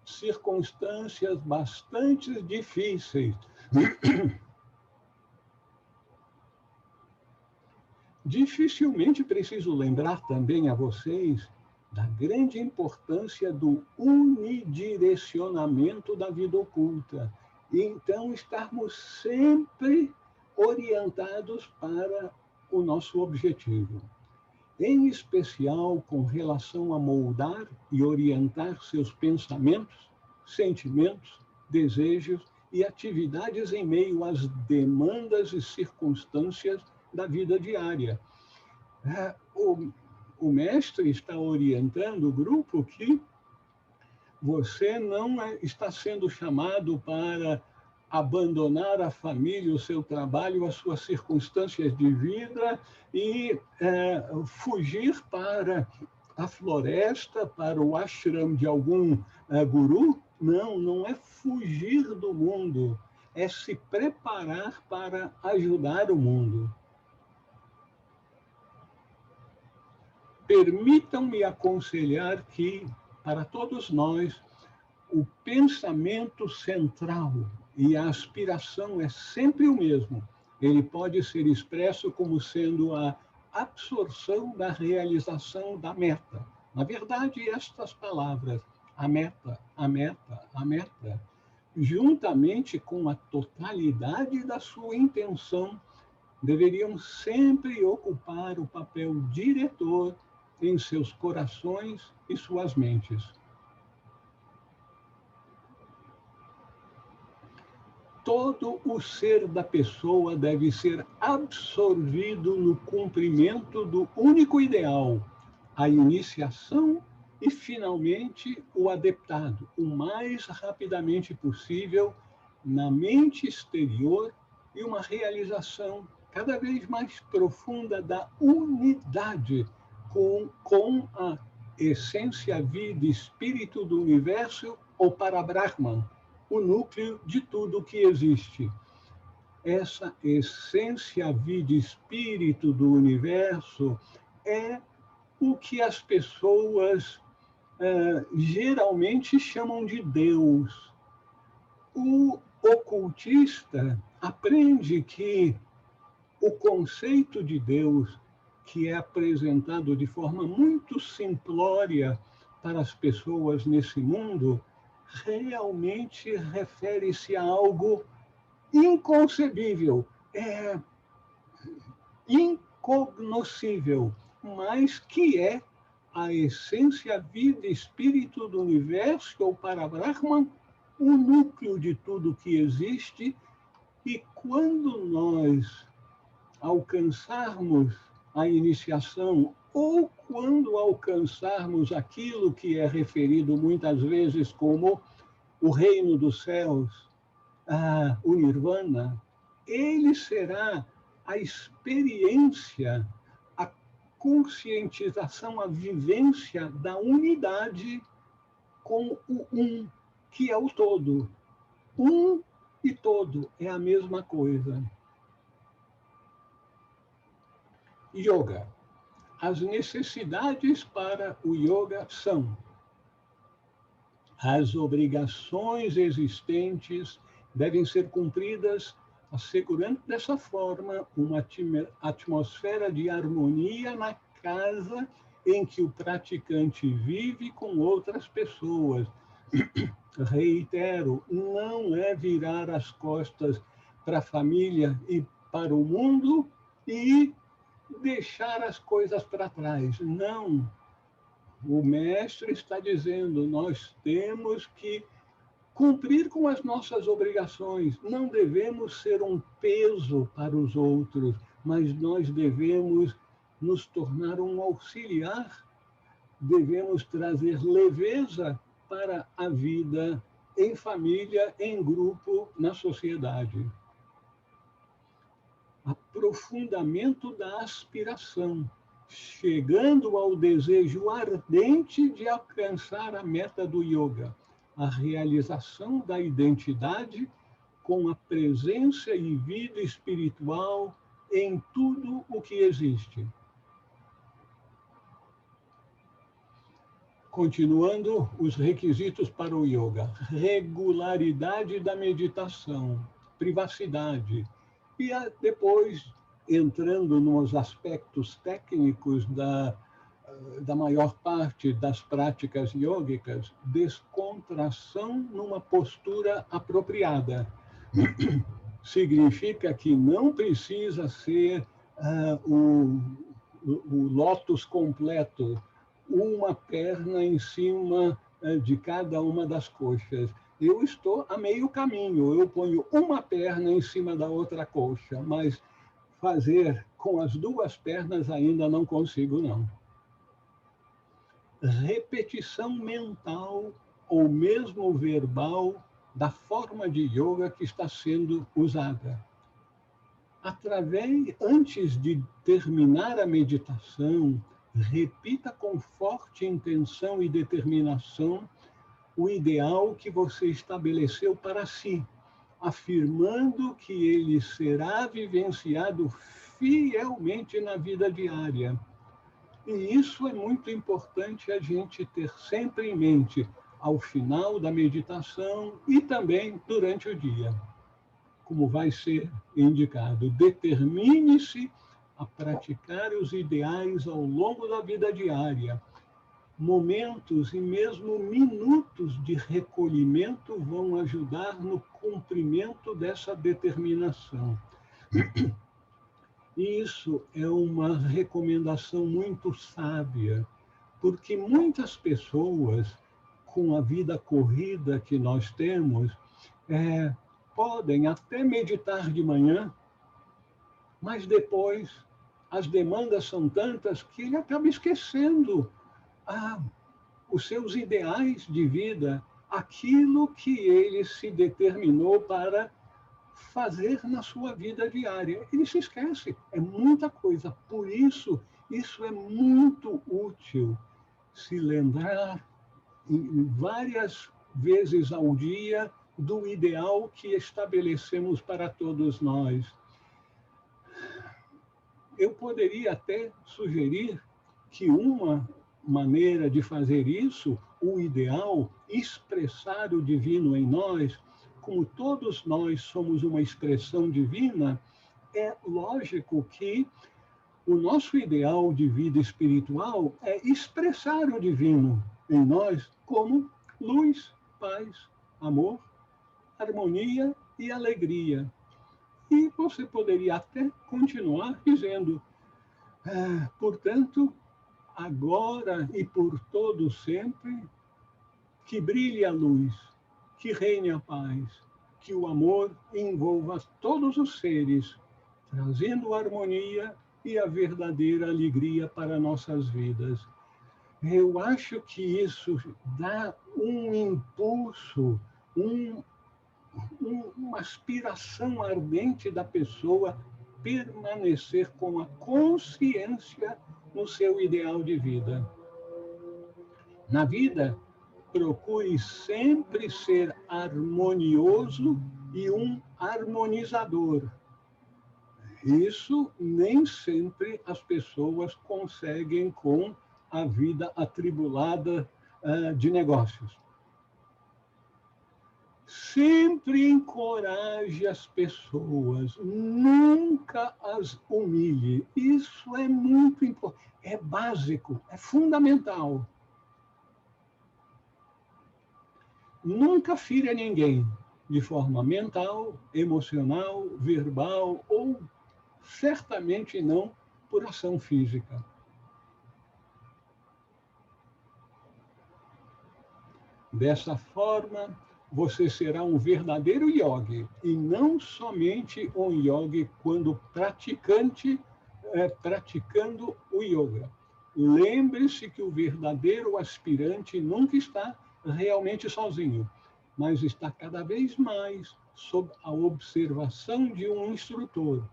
circunstâncias bastante difíceis. Dificilmente preciso lembrar também a vocês da grande importância do unidirecionamento da vida oculta. E então, estarmos sempre orientados para o nosso objetivo. Em especial com relação a moldar e orientar seus pensamentos, sentimentos, desejos e atividades em meio às demandas e circunstâncias da vida diária. O mestre está orientando o grupo que você não está sendo chamado para abandonar a família, o seu trabalho, as suas circunstâncias de vida e fugir para a floresta, para o ashram de algum guru. Não é fugir do mundo, é se preparar para ajudar o mundo. Permitam-me aconselhar que, para todos nós, o pensamento central e a aspiração é sempre o mesmo. Ele pode ser expresso como sendo a absorção da realização da meta. Na verdade, estas palavras, a meta, a meta, a meta, juntamente com a totalidade da sua intenção, deveriam sempre ocupar o papel diretor em seus corações e suas mentes. todo o ser da pessoa deve ser absorvido no cumprimento do único ideal, a iniciação e, finalmente, o adeptado, o mais rapidamente possível, na mente exterior e uma realização cada vez mais profunda da unidade com a essência, vida e espírito do universo, ou para Brahman, o núcleo de tudo que existe. Essa essência, vida e espírito do universo é o que as pessoas geralmente chamam de Deus. O ocultista aprende que o conceito de Deus, que é apresentado de forma muito simplória para as pessoas nesse mundo, realmente refere-se a algo inconcebível, incognoscível, mas que é a essência, vida e espírito do universo, ou para Brahman, o núcleo de tudo que existe. E quando nós alcançarmos a iniciação, ou quando alcançarmos aquilo que é referido muitas vezes como o reino dos céus, o nirvana, ele será a experiência, a conscientização, a vivência da unidade com o um, que é o todo. Um e todo é a mesma coisa. Yoga. As necessidades para o yoga são as obrigações existentes devem ser cumpridas, assegurando dessa forma uma atmosfera de harmonia na casa em que o praticante vive com outras pessoas. Reitero, não é virar as costas para a família e para o mundo e deixar as coisas para trás. Não. O mestre está dizendo, nós temos que cumprir com as nossas obrigações. Não devemos ser um peso para os outros, mas nós devemos nos tornar um auxiliar. Devemos trazer leveza para a vida em família, em grupo, na sociedade. Aprofundamento da aspiração, chegando ao desejo ardente de alcançar a meta do yoga, a realização da identidade com a presença e vida espiritual em tudo o que existe. Continuando os requisitos para o yoga: regularidade da meditação, privacidade, e depois, entrando nos aspectos técnicos da maior parte das práticas yógicas, descontração numa postura apropriada. Significa que não precisa ser o lótus completo, uma perna em cima de cada uma das coxas. Eu estou a meio caminho, eu ponho uma perna em cima da outra coxa, mas fazer com as duas pernas ainda não consigo, não. Repetição mental ou mesmo verbal da forma de yoga que está sendo usada. Antes de terminar a meditação, repita com forte intenção e determinação o ideal que você estabeleceu para si, afirmando que ele será vivenciado fielmente na vida diária. E isso é muito importante a gente ter sempre em mente ao final da meditação e também durante o dia, como vai ser indicado. Determine-se a praticar os ideais ao longo da vida diária. Momentos e mesmo minutos de recolhimento vão ajudar no cumprimento dessa determinação. Isso é uma recomendação muito sábia, porque muitas pessoas, com a vida corrida que nós temos, podem até meditar de manhã, mas depois as demandas são tantas que ele acaba esquecendo os seus ideais de vida, aquilo que ele se determinou para fazer na sua vida diária. Ele se esquece, é muita coisa. Por isso, isso é muito útil se lembrar várias vezes ao dia do ideal que estabelecemos para todos nós. Eu poderia até sugerir que uma maneira de fazer isso, o ideal, expressar o divino em nós, como todos nós somos uma expressão divina, é lógico que o nosso ideal de vida espiritual é expressar o divino em nós como luz, paz, amor, harmonia e alegria. E você poderia até continuar dizendo, portanto, agora e por todo sempre, que brilhe a luz, que reine a paz, que o amor envolva todos os seres, trazendo harmonia e a verdadeira alegria para nossas vidas. Eu acho que isso dá um impulso, uma aspiração ardente da pessoa permanecer com a consciência no seu ideal de vida. Na vida, procure sempre ser harmonioso e um harmonizador. Isso nem sempre as pessoas conseguem com a vida atribulada de negócios. Sempre encoraje as pessoas, nunca as humilhe. Isso é muito importante, é básico, é fundamental. Nunca fira ninguém, de forma mental, emocional, verbal ou certamente não por ação física. Dessa forma, você será um verdadeiro yogi, e não somente um yogi quando praticando o yoga. Lembre-se que o verdadeiro aspirante nunca está realmente sozinho, mas está cada vez mais sob a observação de um instrutor.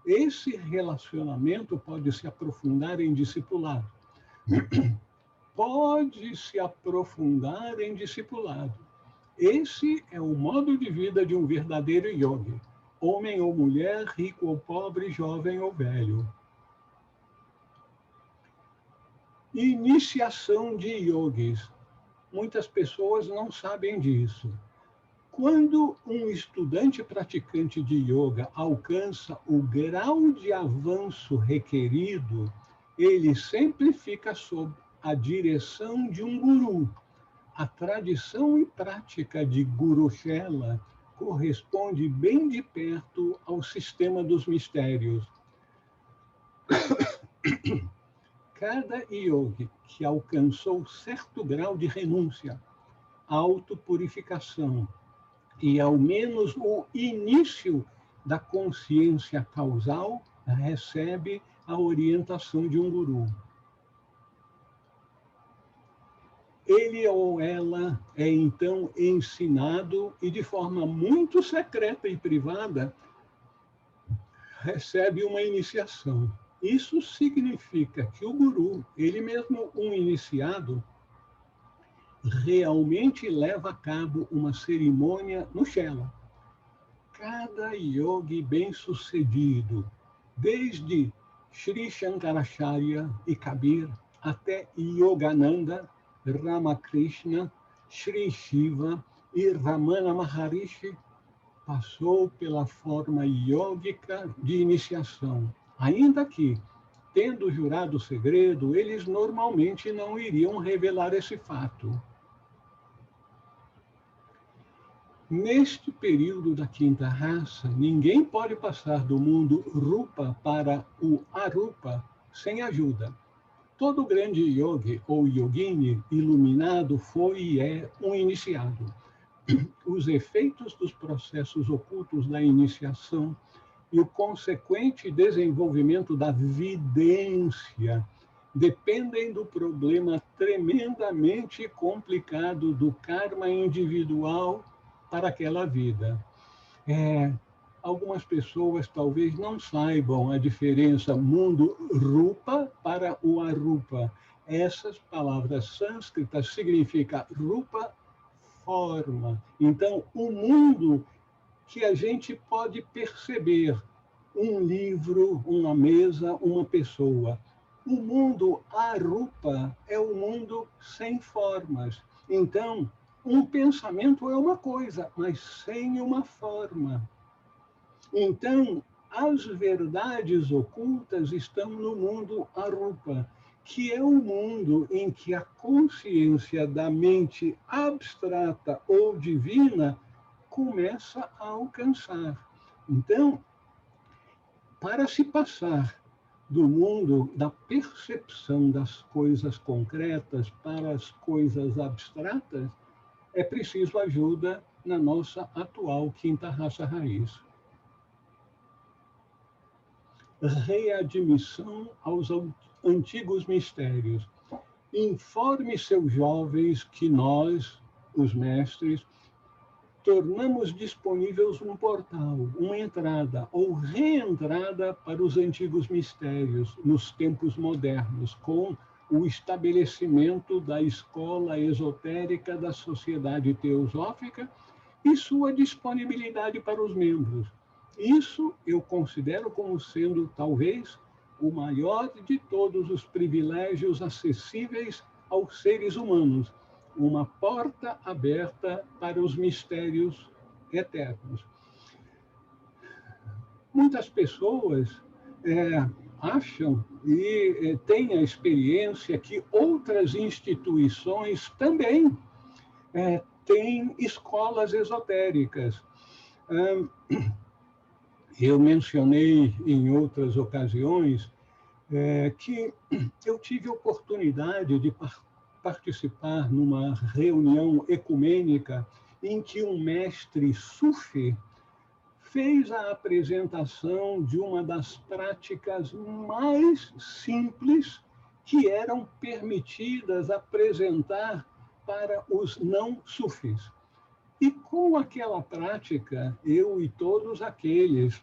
Esse relacionamento pode se aprofundar em discipulado. Pode se aprofundar em discipulado. Esse é o modo de vida de um verdadeiro yogi, homem ou mulher, rico ou pobre, jovem ou velho. Iniciação de yogis. Muitas pessoas não sabem disso. Quando um estudante praticante de yoga alcança o grau de avanço requerido, ele sempre fica sob a direção de um guru. A tradição e prática de Guru Shela corresponde bem de perto ao sistema dos mistérios. Cada yogi que alcançou certo grau de renúncia, autopurificação e ao menos o início da consciência causal recebe a orientação de um guru. Ele ou ela é então ensinado e de forma muito secreta e privada recebe uma iniciação. Isso significa que o guru, ele mesmo um iniciado, realmente leva a cabo uma cerimônia no Shela. Cada yogi bem-sucedido, desde Sri Shankaracharya e Kabir até Yogananda, Ramakrishna, Sri Shiva e Ramana Maharishi, passou pela forma yógica de iniciação. Ainda que, tendo jurado o segredo, eles normalmente não iriam revelar esse fato. Neste período da quinta raça, ninguém pode passar do mundo Rupa para o Arupa sem ajuda. Todo grande yogi ou yogini iluminado foi e é um iniciado. os efeitos dos processos ocultos da iniciação e o consequente desenvolvimento da vidência dependem do problema tremendamente complicado do karma individual para aquela vida. Algumas pessoas talvez não saibam a diferença mundo rupa para o arupa. Essas palavras sânscritas significam rupa, forma. Então, o mundo que a gente pode perceber, um livro, uma mesa, uma pessoa. O mundo arupa é o mundo sem formas. Então, um pensamento é uma coisa, mas sem uma forma. Então, as verdades ocultas estão no mundo arupa, que é o mundo em que a consciência da mente abstrata ou divina começa a alcançar. Então, para se passar do mundo da percepção das coisas concretas para as coisas abstratas, é preciso ajuda na nossa atual quinta raça raiz. Readmissão aos antigos mistérios. Informe seus jovens que nós, os mestres, tornamos disponíveis um portal, uma entrada ou reentrada para os antigos mistérios nos tempos modernos, com o estabelecimento da escola esotérica da Sociedade Teosófica e sua disponibilidade para os membros. Isso eu considero como sendo, talvez, o maior de todos os privilégios acessíveis aos seres humanos, uma porta aberta para os mistérios eternos. Muitas pessoas acham e têm a experiência que outras instituições também têm escolas esotéricas. Eu mencionei em outras ocasiões que eu tive oportunidade de participar numa reunião ecumênica em que um mestre sufi fez a apresentação de uma das práticas mais simples que eram permitidas apresentar para os não sufis. E com aquela prática, eu e todos aqueles,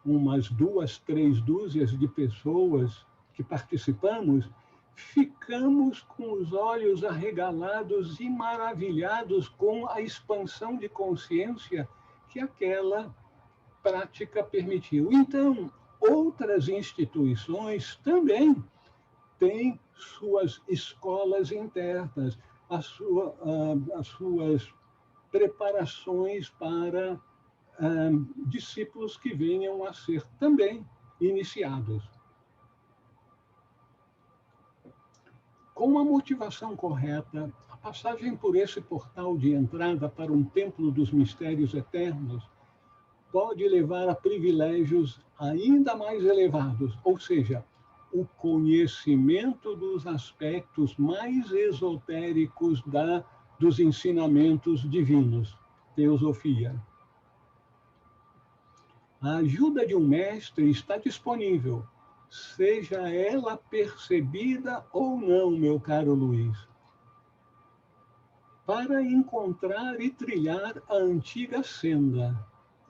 umas 2, 3 dúzias de pessoas que participamos, ficamos com os olhos arregalados e maravilhados com a expansão de consciência que aquela prática permitiu. Então, outras instituições também têm suas escolas internas, as suas preparações para discípulos que venham a ser também iniciados. Com a motivação correta, a passagem por esse portal de entrada para um templo dos mistérios eternos pode levar a privilégios ainda mais elevados, ou seja, o conhecimento dos aspectos mais esotéricos dos ensinamentos divinos, teosofia. A ajuda de um mestre está disponível, seja ela percebida ou não, meu caro Luiz, para encontrar e trilhar a antiga senda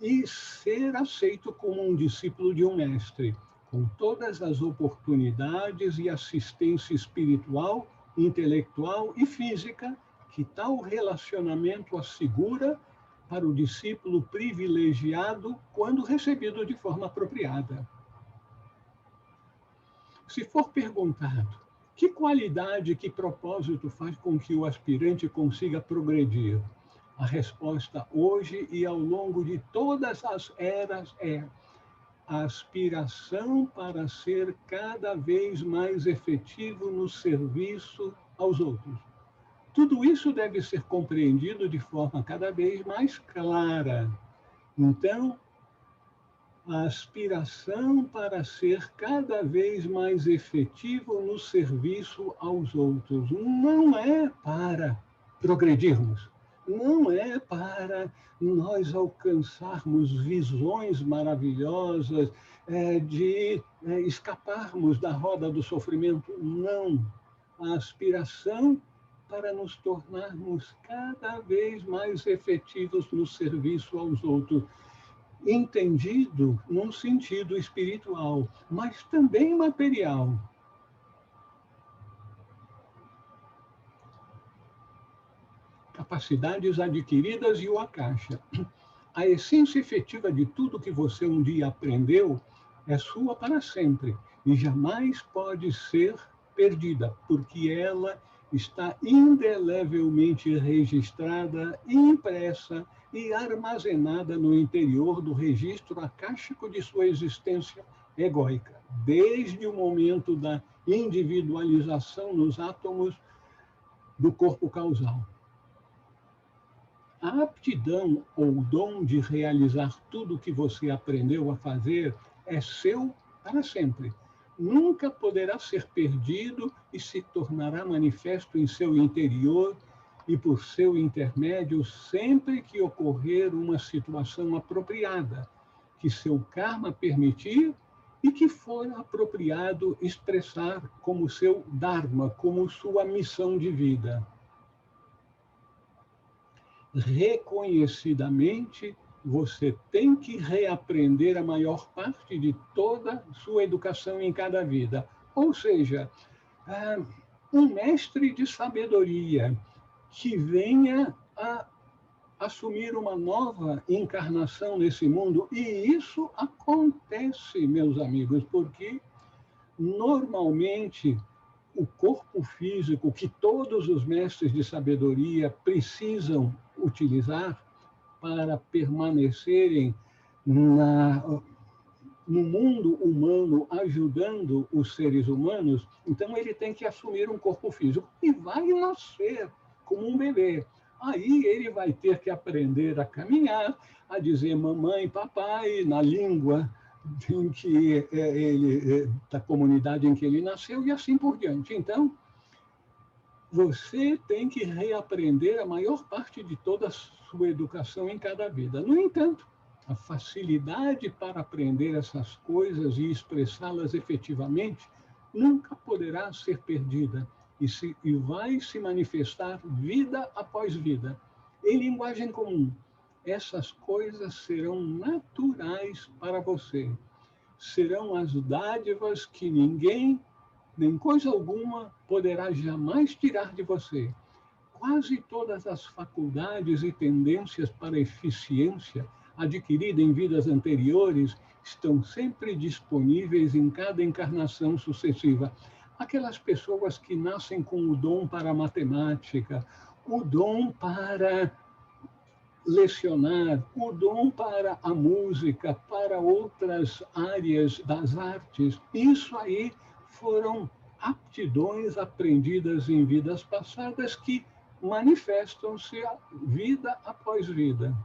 e ser aceito como um discípulo de um mestre, com todas as oportunidades e assistência espiritual, intelectual e física que tal relacionamento assegura para o discípulo privilegiado quando recebido de forma apropriada. Se for perguntado que qualidade, que propósito faz com que o aspirante consiga progredir, a resposta hoje e ao longo de todas as eras é a aspiração para ser cada vez mais efetivo no serviço aos outros. Tudo isso deve ser compreendido de forma cada vez mais clara. Então, a aspiração para ser cada vez mais efetivo no serviço aos outros não é para progredirmos, não é para nós alcançarmos visões maravilhosas, de escaparmos da roda do sofrimento. Não. A aspiração para nos tornarmos cada vez mais efetivos no serviço aos outros, entendido num sentido espiritual, mas também material. Capacidades adquiridas e o Akasha. A essência efetiva de tudo que você um dia aprendeu é sua para sempre e jamais pode ser perdida, porque ela está indelevelmente registrada, impressa e armazenada no interior do registro akáshico de sua existência egóica, desde o momento da individualização nos átomos do corpo causal. A aptidão ou dom de realizar tudo o que você aprendeu a fazer é seu para sempre. Nunca poderá ser perdido e se tornará manifesto em seu interior e por seu intermédio sempre que ocorrer uma situação apropriada, que seu karma permitir e que for apropriado expressar como seu dharma, como sua missão de vida. Reconhecidamente, você tem que reaprender a maior parte de toda sua educação em cada vida. Ou seja, um mestre de sabedoria que venha a assumir uma nova encarnação nesse mundo. E isso acontece, meus amigos, porque normalmente o corpo físico que todos os mestres de sabedoria precisam utilizar para permanecerem no mundo humano, ajudando os seres humanos, então ele tem que assumir um corpo físico e vai nascer como um bebê. Aí ele vai ter que aprender a caminhar, a dizer mamãe, papai, na língua em que da comunidade em que ele nasceu e assim por diante. Então, você tem que reaprender a maior parte de toda a sua educação em cada vida. No entanto, a facilidade para aprender essas coisas e expressá-las efetivamente nunca poderá ser perdida e vai se manifestar vida após vida. Em linguagem comum, essas coisas serão naturais para você. Serão as dádivas que ninguém, nem coisa alguma, poderá jamais tirar de você. Quase todas as faculdades e tendências para eficiência adquirida em vidas anteriores estão sempre disponíveis em cada encarnação sucessiva. Aquelas pessoas que nascem com o dom para a matemática, o dom para lecionar, o dom para a música, para outras áreas das artes, isso aí foram aptidões aprendidas em vidas passadas que manifestam-se vida após vida.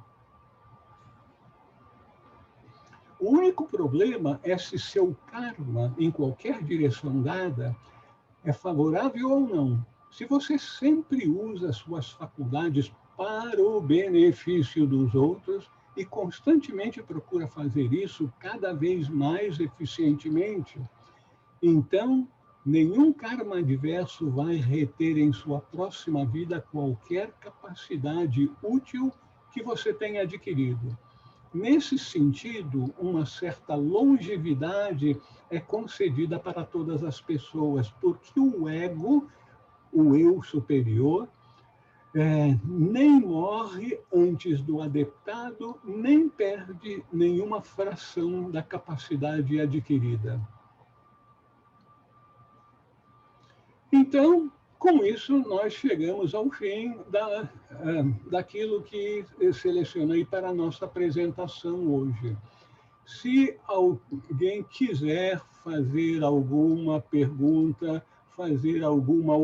O único problema é se seu karma, em qualquer direção dada, é favorável ou não. Se você sempre usa suas faculdades para o benefício dos outros e constantemente procura fazer isso cada vez mais eficientemente, então nenhum karma adverso vai reter em sua próxima vida qualquer capacidade útil que você tenha adquirido. Nesse sentido, uma certa longevidade é concedida para todas as pessoas, porque o ego, o eu superior, nem morre antes do adeptado, nem perde nenhuma fração da capacidade adquirida. Então, com isso, nós chegamos ao fim daquilo que eu selecionei para a nossa apresentação hoje. Se alguém quiser fazer alguma pergunta, fazer alguma